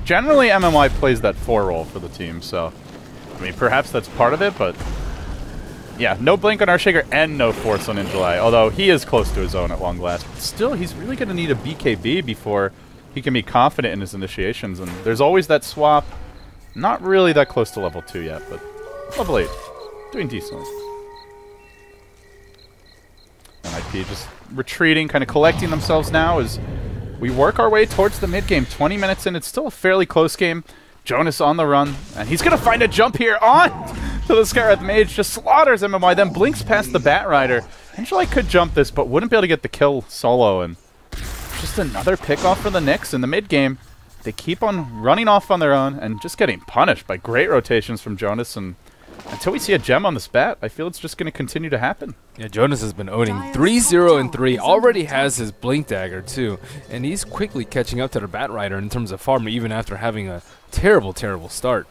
Generally, MMY plays that 4 role for the team, so... I mean, perhaps that's part of it, but... Yeah, no blink on Earthshaker and no force on Injuly, although he is close to his own at long last. But still, he's really going to need a BKB before he can be confident in his initiations, and there's always that swap. Not really that close to level 2 yet, but level 8. Doing decently. NiP just retreating, kind of collecting themselves now as we work our way towards the mid-game. 20 minutes in, it's still a fairly close game. Jonas on the run, and he's going to find a jump here on to the Skyrath Mage. Just slaughters MMY, then blinks past the Bat Rider. Injuly could jump this, but wouldn't be able to get the kill solo, and just another pick-off for the Nyx in the mid-game. They keep on running off on their own and just getting punished by great rotations from Jonas, and until we see a gem on this bat, I feel it's just going to continue to happen. Yeah, Jonas has been owning 3-0 and 3. Already has his Blink Dagger, too. And he's quickly catching up to the Bat Rider in terms of farm, even after having a terrible, terrible start.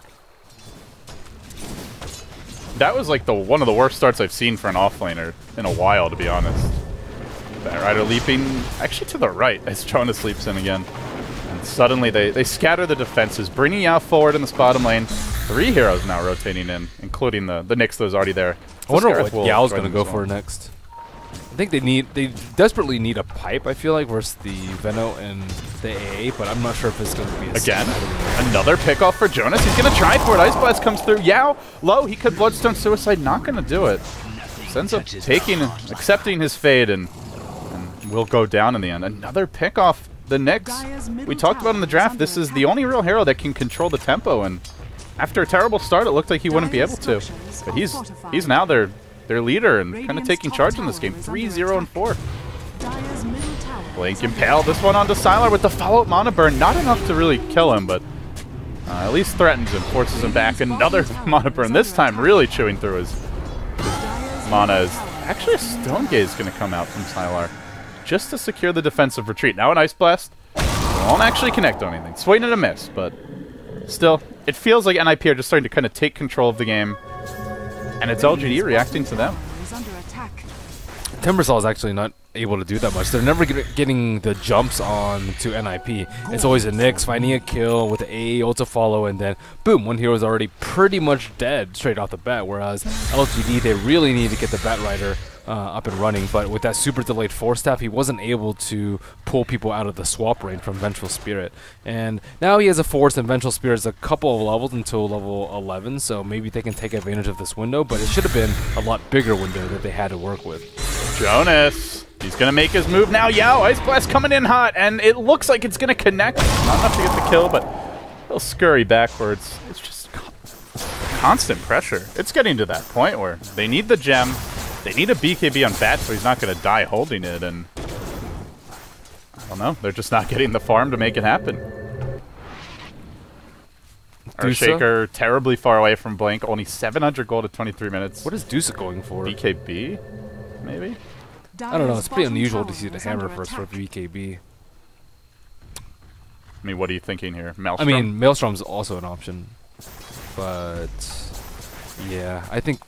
That was like one of the worst starts I've seen for an offlaner in a while, to be honest. Bat Rider leaping actually to the right as Jonas leaps in again. And suddenly they scatter the defenses, bringing Yao forward in this bottom lane. 3 heroes now rotating in, including the Nyx that was already there. I wonder what Yao's going to go for next. I think they desperately need a pipe, I feel like, versus the Veno and the AA, but I'm not sure if it's going to be again, another pickoff for Jonas. He's going to try for it. Ice Blast comes through. Yao, low. He could Bloodstone Suicide. Not going to do it. Ends up accepting his fate and will go down in the end. Another pickoff. The Nyx, we talked about in the draft, this is the only real hero that can control the tempo, and after a terrible start, it looked like he wouldn't be able to. But he's now their leader and kind of taking charge in this game. 3-0 and 4. Blink Impale, this one onto Sylar with the follow-up Mana Burn. Not enough to really kill him, but at least threatens him, forces him back. Another Mana Burn, this time really chewing through his mana. Is actually a Stone Gaze going to come out from Sylar just to secure the defensive retreat. Now an Ice Blast won't actually connect on anything. Swing and a miss, but still, it feels like NiP are just starting to kind of take control of the game, and it's LGD reacting to them. Timbersaw is actually not able to do that much. They're never getting the jumps on to NiP. It's always a Nyx finding a kill with the AA ult to follow, and then boom, one hero is already pretty much dead straight off the bat, whereas LGD, they really need to get the Bat Rider up and running, but with that super delayed Force Staff, he wasn't able to pull people out of the swap range from Vengeful Spirit. And now he has a Force, and Vengeful Spirit is a couple of levels until level 11, so maybe they can take advantage of this window, but it should have been a lot bigger window that they had to work with. Jonas, he's going to make his move now. Yao, Ice Blast coming in hot, and it looks like it's going to connect. Not enough to get the kill, but he'll scurry backwards. It's just constant pressure. It's getting to that point where they need the gem. They need a BKB on Bat so he's not going to die holding it, and I don't know. They're just not getting the farm to make it happen. Earthshaker terribly far away from Blink. Only 700 gold at 23 minutes. What is Dusa going for? BKB, maybe? I don't know. It's pretty unusual to see the hammer first for BKB. I mean, what are you thinking here? Maelstrom? I mean, Maelstrom's also an option, but yeah, I think...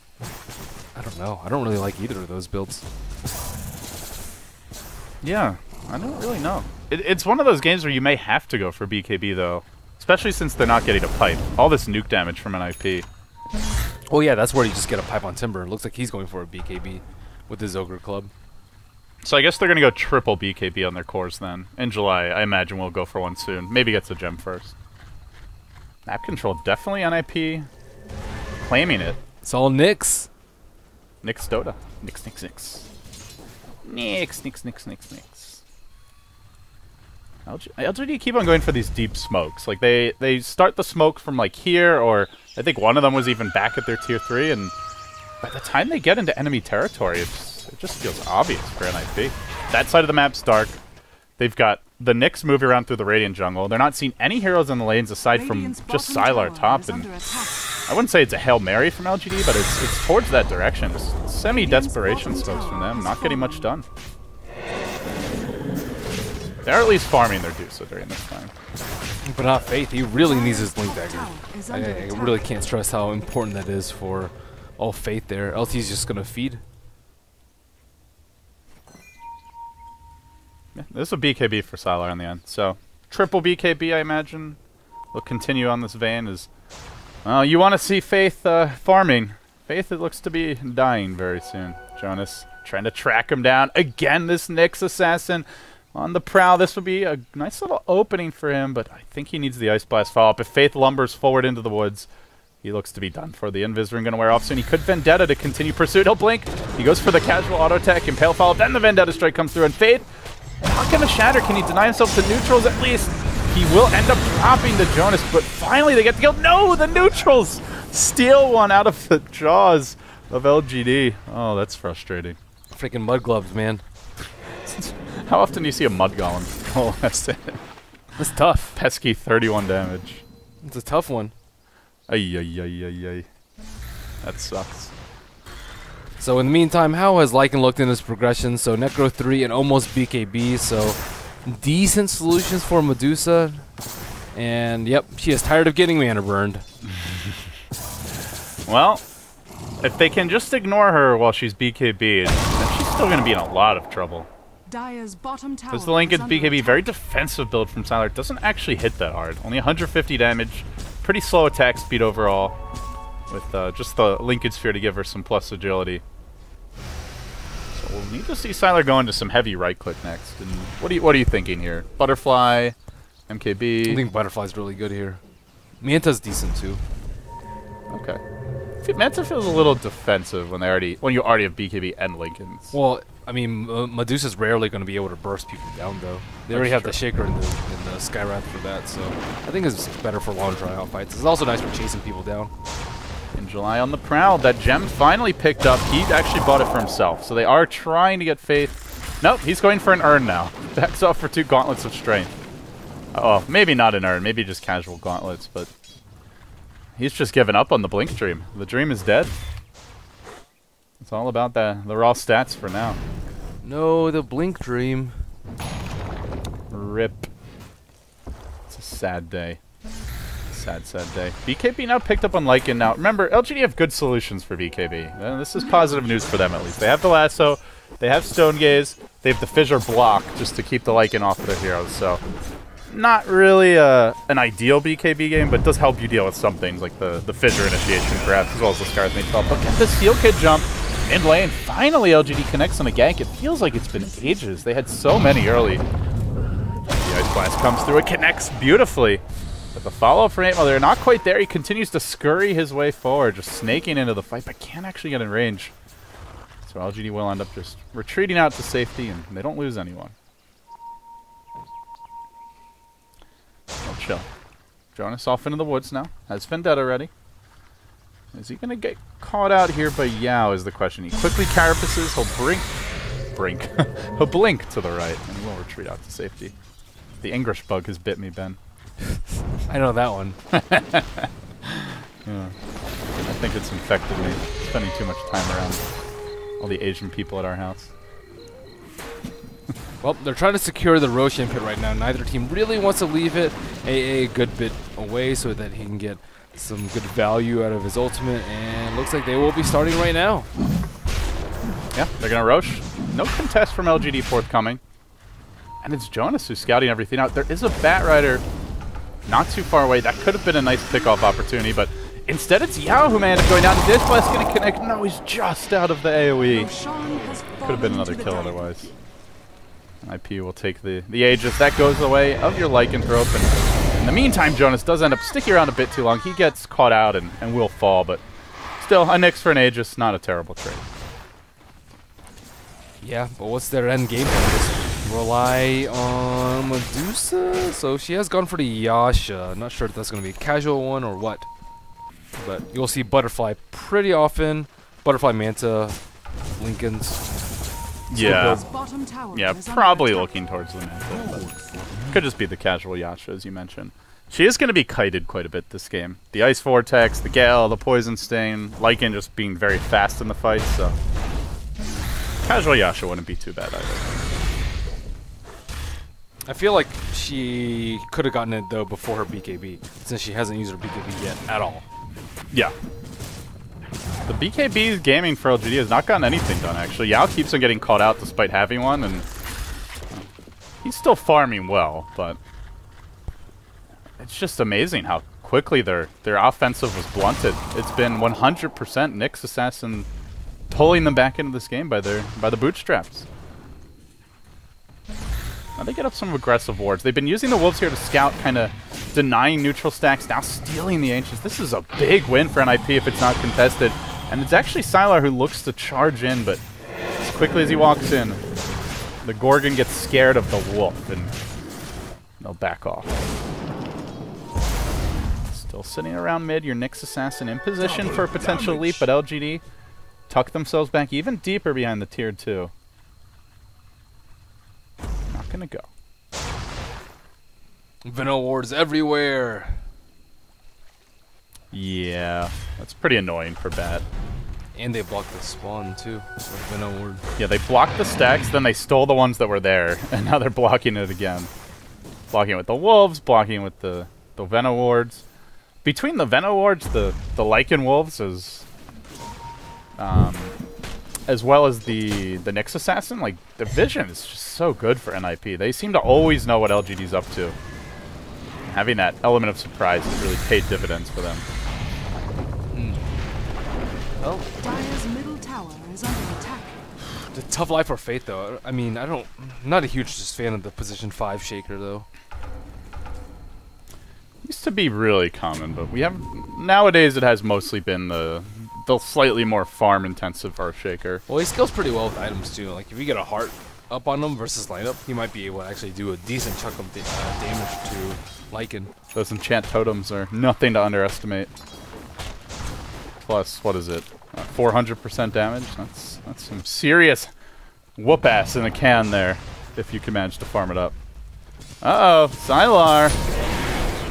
I don't know. I don't really like either of those builds. Yeah, I don't really know. It's one of those games where you may have to go for BKB, though. Especially since they're not getting a pipe. All this nuke damage from an NiP. Oh yeah, that's where you just get a pipe on Timber. Looks like he's going for a BKB with his Ogre Club. So I guess they're going to go triple BKB on their cores then. In July, I imagine we'll go for one soon. Maybe gets a gem first. Map control, definitely NiP. Claiming it. It's all Nyx. Nyx Dota. Nyx, Nyx, Nyx. Nyx, Nyx, Nyx, Nyx, Nyx. LGD keep on going for these deep smokes. Like, they start the smoke from, like, here, or I think one of them was even back at their tier 3, and by the time they get into enemy territory, it just feels obvious for NiP. That side of the map's dark. They've got the Nyx moving around through the Radiant jungle. They're not seeing any heroes in the lanes aside from just Sylar top, and I wouldn't say it's a Hail Mary from LGD, but it's towards that direction. It's semi-desperation smokes from them, not getting much done. They're at least farming their Dusa during this time. But not Faith. He really needs his Link Dagger. I really can't stress how important that is for all Faith there. Else he's just going to feed. Yeah, this is a BKB for Sylar in the end. So, triple BKB, I imagine. We'll continue on this vein. Well, you want to see Faith farming. Faith, it looks to be dying very soon. Jonas trying to track him down. Again, this Nyx assassin on the prowl. This would be a nice little opening for him, but I think he needs the Ice Blast follow-up. If Faith lumbers forward into the woods, he looks to be done for. The Invis Ring going to wear off soon. He could Vendetta to continue pursuit. He'll blink. He goes for the casual auto attack, Impale follow-up. Then the Vendetta strike comes through, and Faith, not going to shatter. Can he deny himself to neutrals at least? He will end up dropping the Jonas, but finally they get the kill. No, the neutrals steal one out of the jaws of LGD. Oh, that's frustrating. Freaking mud gloves, man. How often do you see a mud golem? Oh, that's it. That's tough. Pesky 31 damage. It's a tough one. Ay, ay, ay, ay, ay. That sucks. So in the meantime, how has Lycan looked in his progression? So Necro 3 and almost BKB, so decent solutions for Medusa. And yep, she is tired of getting mana burned. Well, if they can just ignore her while she's BKB, then she's still going to be in a lot of trouble. Dire's bottom tower. Because the linkage BKB, very defensive build from Sylar, doesn't actually hit that hard. Only 150 damage, pretty slow attack speed overall, with just the linkage sphere to give her some plus agility. So we'll need to see Sylar go into some heavy right click next. And what are you thinking here? Butterfly, MKB. I think Butterfly's really good here. Manta's decent too. Okay. Manta feels a little defensive when you already have BKB and Lincolns. Well, I mean, Medusa's rarely going to be able to burst people down, though. They already have the Shaker and the Skywrath for that, so I think it's better for long tryout fights. It's also nice for chasing people down. In July on the prowl, that gem finally picked up. He actually bought it for himself, so they are trying to get Faith. Nope, he's going for an urn now. Backs off for 2 gauntlets of strength. Oh, maybe not an urn, maybe just casual gauntlets, but he's just given up on the Blink Dream. The dream is dead. It's all about the raw stats for now. No, the Blink Dream. RIP. It's a sad day. Sad, sad day. BKB now picked up on Lycan. Now, remember, LGD have good solutions for BKB. This is positive news for them, at least. They have the Lasso, they have Stone Gaze, they have the Fissure Block just to keep the Lycan off of their heroes, so not really an ideal BKB game, but does help you deal with some things like the Fissure Initiation, perhaps, as well as the Scar's Mate Spell. But get the Steel Kid jump in lane. Finally, LGD connects on a gank. It feels like it's been ages. They had so many early. The Ice Blast comes through. It connects beautifully. But the follow-up for Nate, well, they're not quite there. He continues to scurry his way forward, just snaking into the fight, but can't actually get in range. So LGD will end up just retreating out to safety, and they don't lose anyone. Oh, chill. Jonas off into the woods now. Has Vendetta ready. Is he going to get caught out here by Yao is the question. He quickly carapaces. He'll blink to the right, and he will retreat out to safety. The English bug has bit me, Ben. I know that one. Yeah. I think it's infected me. Spending too much time around all the Asian people at our house. Well, they're trying to secure the Roshan pit right now. Neither team really wants to leave it a good bit away so that he can get some good value out of his ultimate, and looks like they will be starting right now. Yeah, they're going to Rosh. No contest from LGD forthcoming. And it's Jonas who's scouting everything out. There is a Bat Rider not too far away. That could have been a nice pickoff opportunity, but instead it's Yao who may end up going down. This blast going to connect. No, he's just out of the AoE. Could have been another kill otherwise. NiP will take the Aegis. That goes the way of your Lycanthrope. And in the meantime, Jonas does end up sticking around a bit too long. He gets caught out and will fall, but still, a Nyx for an Aegis, not a terrible trade. Yeah, but what's their end game plan? Just rely on Medusa? So she has gone for the Yasha. Not sure if that's going to be a casual one or what. But you'll see Butterfly pretty often. Butterfly Manta, Lincoln's. Yeah. Yeah, probably looking towards the Manta. But could just be the casual Yasha, as you mentioned. She is going to be kited quite a bit this game. The Ice Vortex, the Gale, the Poison Stain, Lycan just being very fast in the fight, so casual Yasha wouldn't be too bad either. I feel like she could have gotten it, though, before her BKB, since she hasn't used her BKB yet at all. Yeah. The BKB gaming for LGD has not gotten anything done, actually. Yao keeps on getting caught out despite having one, and he's still farming well, but it's just amazing how quickly their offensive was blunted. It's been 100% Nyx Assassin pulling them back into this game by the bootstraps. Now they get up some aggressive wards. They've been using the Wolves here to scout, kind of denying neutral stacks, now stealing the Ancients. This is a big win for NiP if it's not contested. And it's actually Sylar who looks to charge in, but as quickly as he walks in, the Gorgon gets scared of the Wolf, and they'll back off. Still sitting around mid, your Nyx Assassin in position for a potential leap, but LGD tuck themselves back even deeper behind the tier 2. Not gonna go. Venom wards everywhere. Yeah, that's pretty annoying for Bat. And they blocked the spawn too with Venom ward. Yeah, they blocked the stacks, then they stole the ones that were there, and now they're blocking it again. Blocking it with the Wolves, blocking with the Venom wards. Between the Venom wards, the Lycan Wolves is as well as the Nyx Assassin, like, the vision is just so good for NiP. They seem to always know what LGD's up to. Having that element of surprise has really paid dividends for them. Well, Dire's middle tower is under attack. the tough life or fate, though. I mean, I'm not a huge fan of the position 5 shaker, though. Used to be really common, but we have nowadays it has mostly been the slightly more farm intensive Earth Shaker. Well, he scales pretty well with items too. Like if you get a heart up on him versus lineup, he might be able to actually do a decent chunk of damage to Lycan. Those enchant totems are nothing to underestimate. Plus, what is it? 400% damage. That's some serious whoop ass in a can there, if you can manage to farm it up. Uh oh, Sylar.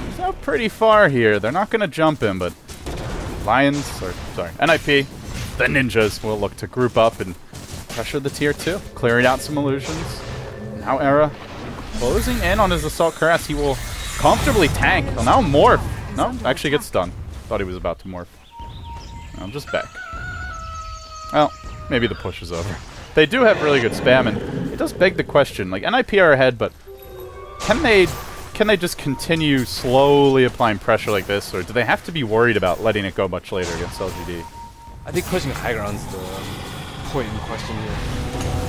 He's out pretty far here. They're not going to jump him, but NiP, the ninjas will look to group up and pressure the tier 2, clearing out some illusions. Now Era closing in on his Assault Cuirass. He will comfortably tank. Well, now morph. No, actually gets stunned. Thought he was about to morph. No, just back. Well, maybe the push is over. They do have really good spam, and it does beg the question. Like, NiP are ahead, but can they just continue slowly applying pressure like this, or do they have to be worried about letting it go much later against LGD? I think pushing high ground's the point in question here.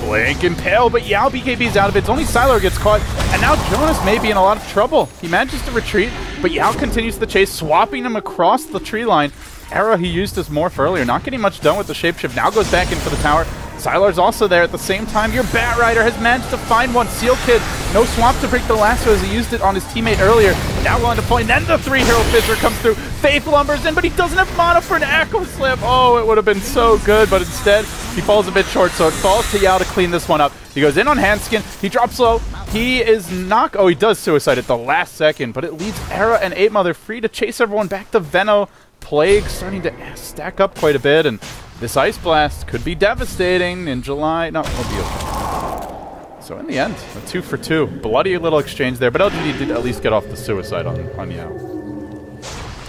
Blink Impale, but Yao BKB's out of it. It's only Sylar gets caught, and now Jonas may be in a lot of trouble. He manages to retreat, but Yao continues the chase, swapping him across the tree line. Arrow he used his morph earlier, not getting much done with the shapeshift, now goes back in for the tower. Sylar's also there at the same time. Your Bat Rider has managed to find one. Seal Kid, no swamp to break the lasso as he used it on his teammate earlier. Now going to point, then the 3-hero Fissure comes through. Faith lumbers in, but he doesn't have mana for an Echo Slam. Oh, it would have been so good, but instead he falls a bit short, so it falls to Yao to clean this one up. He goes in on Handskin, he drops low. He is not, oh, he does suicide at the last second, but it leaves Era and 8-Mother free to chase everyone back to Veno. Plague starting to stack up quite a bit, and this Ice Blast could be devastating in July. No, it'll be okay. So in the end, a 2 for 2. Bloody little exchange there, but LGD did at least get off the suicide on Yao.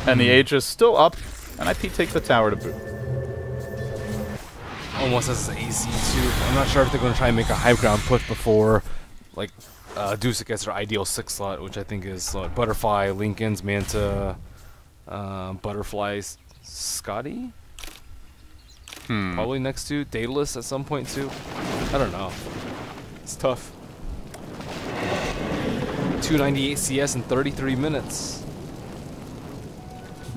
And the Aegis still up, and NiP takes the tower to boot. Almost as AC too. I'm not sure if they're going to try and make a high ground push before, like, Dusek gets their ideal 6 slot, which I think is Butterfly, Lincoln's, Manta, Butterfly's, Scotty? Probably next to Daedalus at some point too. I don't know. It's tough. 298 CS in 33 minutes.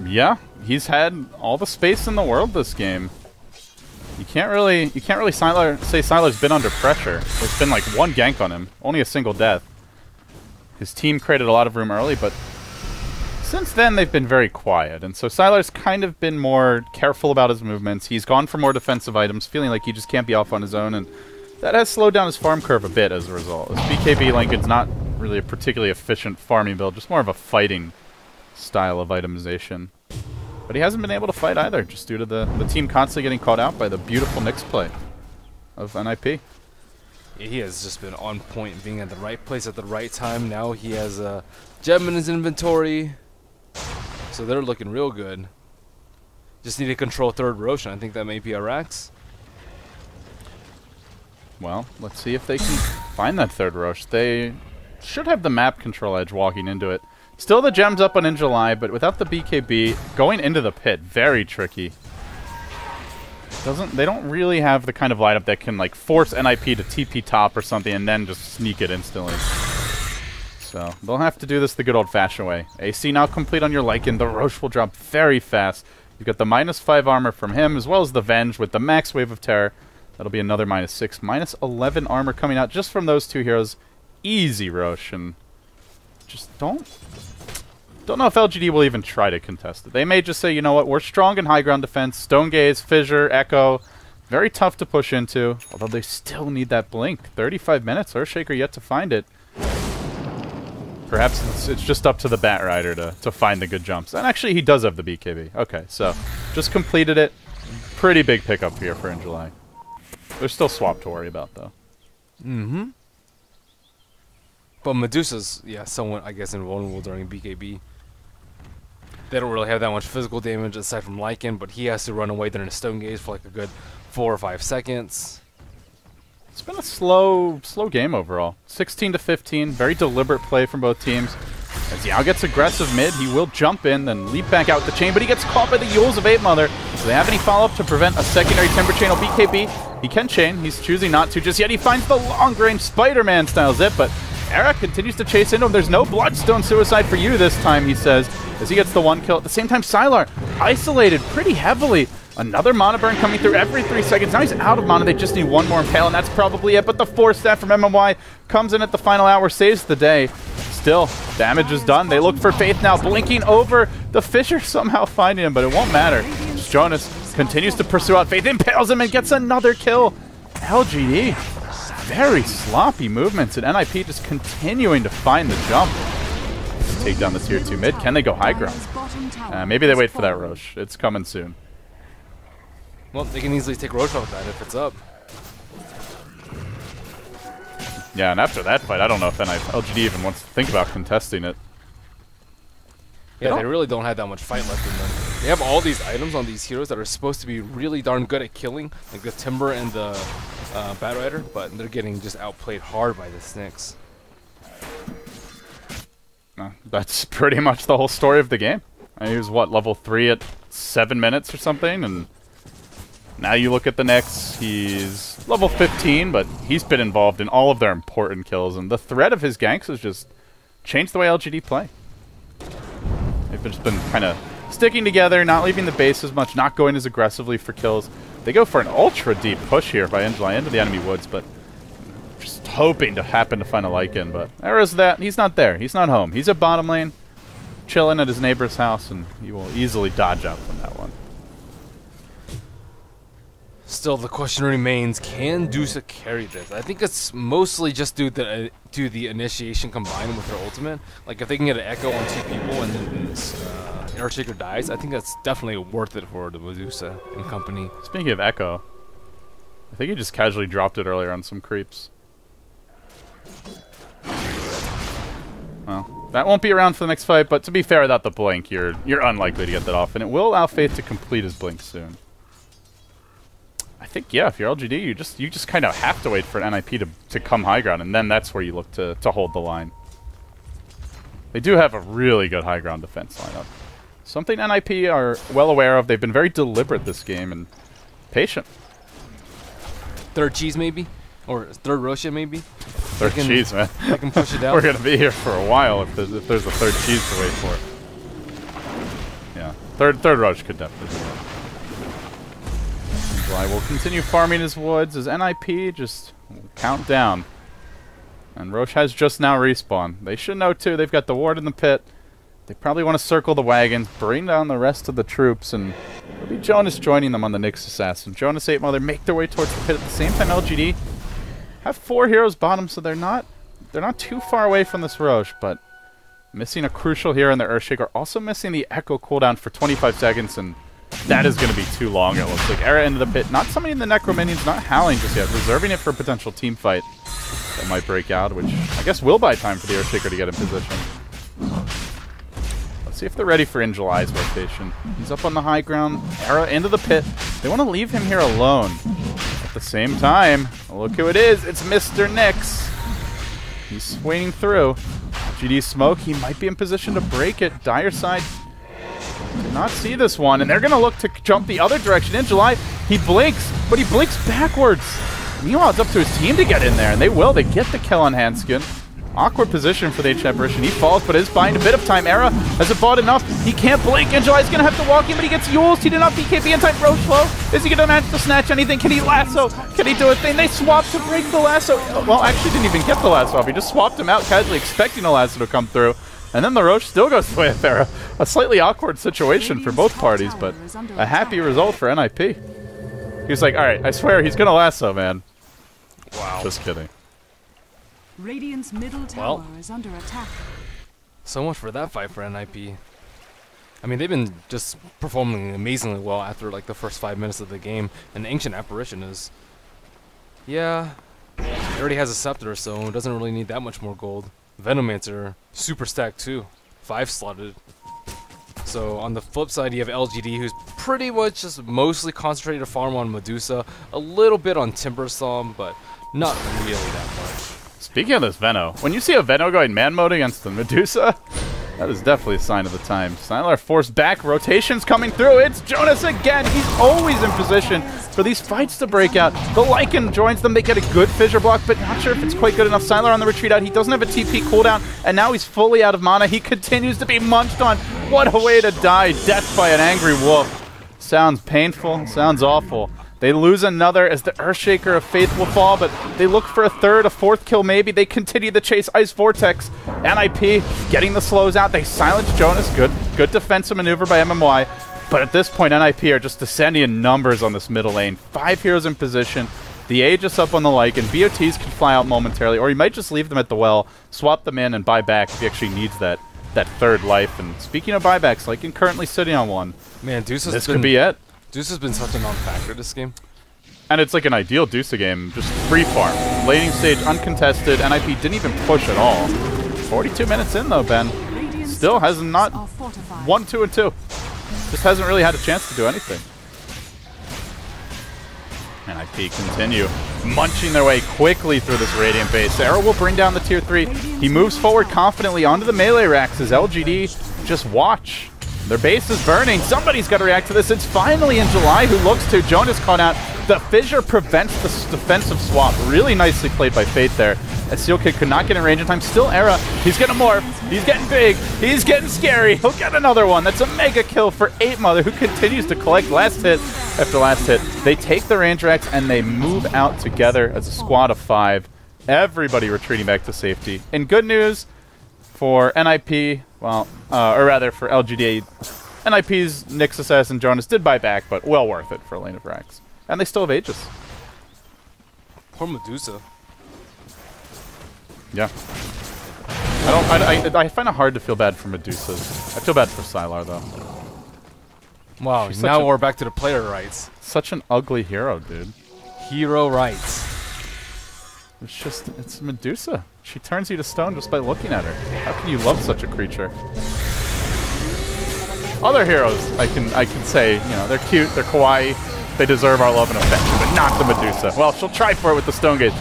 Yeah, he's had all the space in the world this game. You can't really say Sylar's been under pressure. There's been like one gank on him, only a single death. His team created a lot of room early, but since then they've been very quiet, and so Sylar's kind of been more careful about his movements. He's gone for more defensive items, feeling like he just can't be off on his own, and that has slowed down his farm curve a bit as a result. His BKB Lincoln's not really a particularly efficient farming build, just more of a fighting style of itemization. But he hasn't been able to fight either, just due to the team constantly getting caught out by the beautiful Nyx play of NiP. Yeah, he has just been on point, being at the right place at the right time. Now he has a gem in his inventory, so they're looking real good. Just need to control third Roshan. I think that may be Arax. Well, let's see if they can find that third Rosh. They should have the map control edge walking into it. Still the gems up on in July, but without the BKB, going into the pit, very tricky. They don't really have the kind of lineup that can like force NiP to TP top or something and then just sneak it instantly. So they'll have to do this the good old-fashioned way. AC now complete on your Lycan. The Rosh will drop very fast. You've got the -5 armor from him, as well as the Venge with the max wave of terror. That'll be another -6. -11 armor coming out just from those two heroes. Easy Rosh, and just don't know if LGD will even try to contest it. They may just say, you know what, we're strong in high ground defense. Stone Gaze, Fissure, Echo, very tough to push into. Although they still need that blink. 35 minutes, Earthshaker yet to find it. Perhaps it's just up to the Bat Rider to find the good jumps. And actually, he does have the BKB. Okay, so just completed it. Pretty big pickup here for in July. There's still swap to worry about, though. Mm-hmm. But Medusa's, yeah, somewhat, I guess, invulnerable during BKB. They don't really have that much physical damage aside from Lycan, but he has to run away during a Stone Gaze for like a good 4 or 5 seconds. It's been a slow game overall. 16 to 15, very deliberate play from both teams. As Yao gets aggressive mid, he will jump in, then leap back out the chain, but he gets caught by the Yules of Ape Mother. Do they have any follow-up to prevent a secondary Timber Channel BKB? He can chain, he's choosing not to just yet. He finds the long-range Spider-Man style zip, but Eric continues to chase into him. There's no Bloodstone Suicide for you this time, he says, as he gets the 1 kill. At the same time, Sylar isolated pretty heavily. Another mana burn coming through every 3 seconds. Now he's out of mana. They just need one more Impale, and that's probably it. But the 4-staff from MMY comes in at the final hour, saves the day. Still, damage is done. They look for Faith now, blinking over the Fissure, somehow finding him, but it won't matter. Jonas continues to pursue out Faith, impales him, and gets another kill. LGD, very sloppy movements, and NiP just continuing to find the jump. Take down the tier 2 mid. Can they go high ground? Maybe they wait for that Rosh. It's coming soon. Well, they can easily take Rosh off that if it's up. Yeah, and after that fight, I don't know if LGD even wants to think about contesting it. Yeah, they really don't have that much fight left in them. They have all these items on these heroes that are supposed to be really darn good at killing, like the Timber and the Bat Rider, but they're getting just outplayed hard by the Nyx. That's pretty much the whole story of the game. He was, what, level 3 at 7 minutes or something, and now you look at the Nyx, he's level 15, but he's been involved in all of their important kills, and the threat of his ganks has just changed the way LGD play. They've just been kind of sticking together, not leaving the base as much, not going as aggressively for kills. They go for an ultra deep push here by Angelai into the enemy woods, but just hoping to happen to find a Lycan, but there is that. He's not there. He's not home. He's at bottom lane, chilling at his neighbor's house, and he will easily dodge out from that one. Still, the question remains, can Dusa carry this? I think it's mostly just due to the initiation combined with her ultimate. Like, if they can get an Echo on 2 people and then Earthshaker dies, I think that's definitely worth it for the Medusa and company. Speaking of Echo, I think he just casually dropped it earlier on some creeps. Well, that won't be around for the next fight, but to be fair, without the blink, you're unlikely to get that off, and it will allow Faith to complete his blink soon. I think, yeah, if you're LGD, you just kind of have to wait for an NiP to come high ground, and then that's where you look to hold the line. They do have a really good high ground defense lineup. Something NiP are well aware of. They've been very deliberate this game and patient. Third cheese maybe? Or third Roshan maybe? Third cheese, man. They can push it out. We're going to be here for a while if there's a third cheese to wait for. Yeah, third Roche could definitely do that. I will continue farming his woods as NiP just count down. And Roche has just now respawned. They should know too, they've got the ward in the pit. They probably want to circle the wagons, bring down the rest of the troops, and it'll be Jonas joining them on the Nyx Assassin. Jonas 8 Mother make their way towards the pit at the same time. LGD have 4 heroes bottom, so they're not too far away from this Roche, but missing a crucial hero in the Earthshaker, also missing the Echo cooldown for 25 seconds, and that is going to be too long, it looks like. Era into the pit, not summoning the Necro Minions, not howling just yet, reserving it for a potential team fight that might break out, which I guess will buy time for the Earthshaker to get in position. Let's see if they're ready for In July's rotation. He's up on the high ground, Era into the pit. They want to leave him here alone. At the same time, look who it is, it's Mr. Nyx. He's swinging through. GD smoke, he might be in position to break it. Dire side did not see this one, and they're going to look to jump the other direction. In July, he blinks, but he blinks backwards. Meanwhile, it's up to his team to get in there, and they will. They get the kill on Hanskin. Awkward position for the H apparition. He falls, but is buying a bit of time. Era hasn't bought enough. He can't blink. In July's going to have to walk in, but he gets Yules. He did not BKB in time. Roche flow. Is he going to manage to snatch anything? Can he lasso? Can he do a thing? They swapped to break the lasso. Well, actually didn't even get the lasso off. He just swapped him out casually, expecting a lasso to come through. And then the Roche still goes the way of Era. A slightly awkward situation for both parties, but a happy result for NiP. He was like, alright, I swear he's going to lasso, man. Wow. Just kidding. Radiant's middle tower is under attack. So much for that fight for NiP. I mean, they've been just performing amazingly well after like the first 5 minutes of the game. And the Ancient Apparition is, yeah, he already has a Scepter, so doesn't really need that much more gold. Venomancer, super stacked too, 5 slotted. So on the flip side, you have LGD, who's pretty much just mostly concentrated to farm on Medusa, a little bit on Timbersaw, but not really that much. Speaking of this Veno, when you see a Veno going man mode against the Medusa, that is definitely a sign of the time. Sylar forced back, rotations coming through. It's Jonas again. He's always in position for these fights to break out. The Lycan joins them. They get a good fissure block, but not sure if it's quite good enough. Sylar on the retreat out. He doesn't have a TP cooldown, and now he's fully out of mana. He continues to be munched on. What a way to die. Death by an angry wolf. Sounds painful. Sounds awful. They lose another as the Earthshaker of Faith will fall, but they look for a third, a fourth kill maybe. They continue the chase. Ice Vortex, NiP getting the slows out. They silence Jonas. Good defensive maneuver by MMY. But at this point, NiP are just descending in numbers on this middle lane. 5 heroes in position. The Aegis up on the Lycan. BOTs can fly out momentarily, or he might just leave them at the well, swap them in, and buy back if he actually needs that third life. And speaking of buybacks, Lycan currently sitting on one. Man, this could be it. Deuce has been such a non-factor this game. And it's like an ideal Deuce game, just free farm. Laning stage, uncontested, NiP didn't even push at all. 42 minutes in though, Ben. Still has not 1, 2, and 2. Just hasn't really had a chance to do anything. NiP continue munching their way quickly through this Radiant base. Arrow will bring down the tier 3. He moves forward confidently onto the melee racks as LGD just watch. Their base is burning. Somebody's got to react to this. It's finally In July who looks to. Jonas caught out. The fissure prevents the defensive swap. Really nicely played by Fate there. As Steel Kid could not get in range in time. Still Era. He's going to morph. He's getting big. He's getting scary. He'll get another one. That's a mega kill for 8 Mother, who continues to collect last hit after last hit. They take the range racks and they move out together as a squad of 5. Everybody retreating back to safety. And good news for NiP, well, or rather for LGD, NiP's Nyx Assassin Jonas did buy back, but well worth it for a lane of racks. And they still have Aegis. Poor Medusa. Yeah. I find it hard to feel bad for Medusa. I feel bad for Sylar, though. Wow, now we're back to the player rights. Such an ugly hero, dude. Hero rights. It's Medusa. She turns you to stone just by looking at her. How can you love such a creature? Other heroes, I can say, you know, they're cute, they're kawaii, They deserve our love and affection, but not the Medusa. Well, she'll try for it with the Stone Gauge.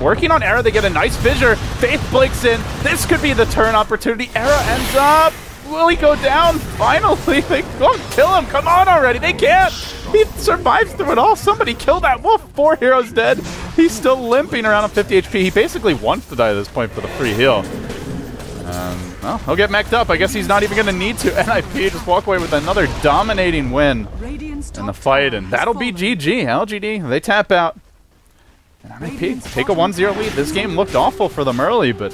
Working on Era, they get a nice fissure. Faith blinks in. This could be the turn opportunity. Era ends up. Will he go down? Finally, they won't kill him. Come on already. They can't. He survives through it all. Somebody kill that wolf. 4 heroes dead. He's still limping around on 50 HP. He basically wants to die at this point for the free heal. Well, he'll get mech'd up. I guess he's not even going to need to. NiP just walk away with another dominating win in the fight, and that'll be GG. LGD, they tap out. And NiP take a 1-0 lead. This game looked awful for the Merlini, but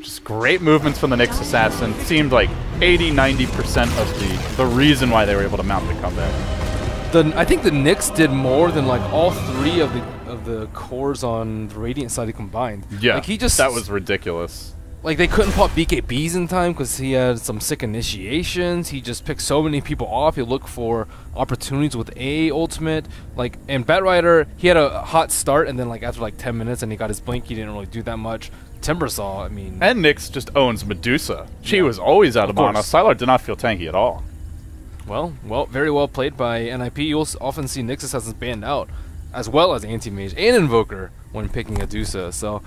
just great movements from the Nyx assassin. Seemed like 80-90% of the reason why they were able to mount the comeback. I think the Nyx did more than like all 3 of the cores on the Radiant side combined. Yeah, like that was ridiculous. Like, they couldn't pop BKBs in time because he had some sick initiations. He just picked so many people off. He looked for opportunities with A ultimate. Like, and Batrider, he had a hot start, and then, like, after, like, 10 minutes and he got his blink, he didn't really do that much. Timbersaw, I mean... And Nyx just owns Medusa. She was always out of mana. Sylar did not feel tanky at all. Well, very well played by NiP. You'll often see Nyx Assassins banned out, as well as Anti-Mage and Invoker when picking Medusa, so...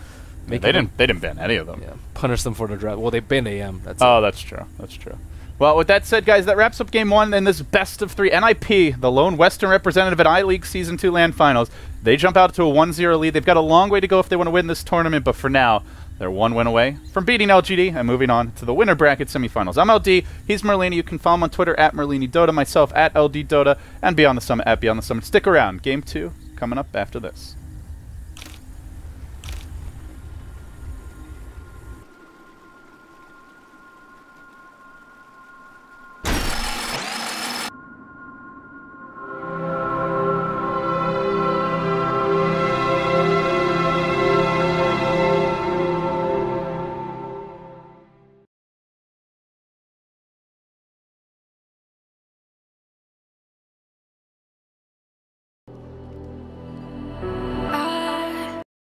Yeah, they didn't ban any of them. Yeah, punish them for the draft. Well, they banned AM. That's true. That's true. Well, with that said, guys, that wraps up Game 1 in this best of 3. NiP, the lone Western representative at I-League Season 2 LAN Finals, they jump out to a 1-0 lead. They've got a long way to go if they want to win this tournament, but for now, they're 1 win away from beating LGD and moving on to the winner bracket semifinals. I'm LD. He's Merlini. You can follow him on Twitter at MerliniDota, myself at LDDota, and Beyond the Summit at Beyond the Summit. Stick around. Game 2 coming up after this.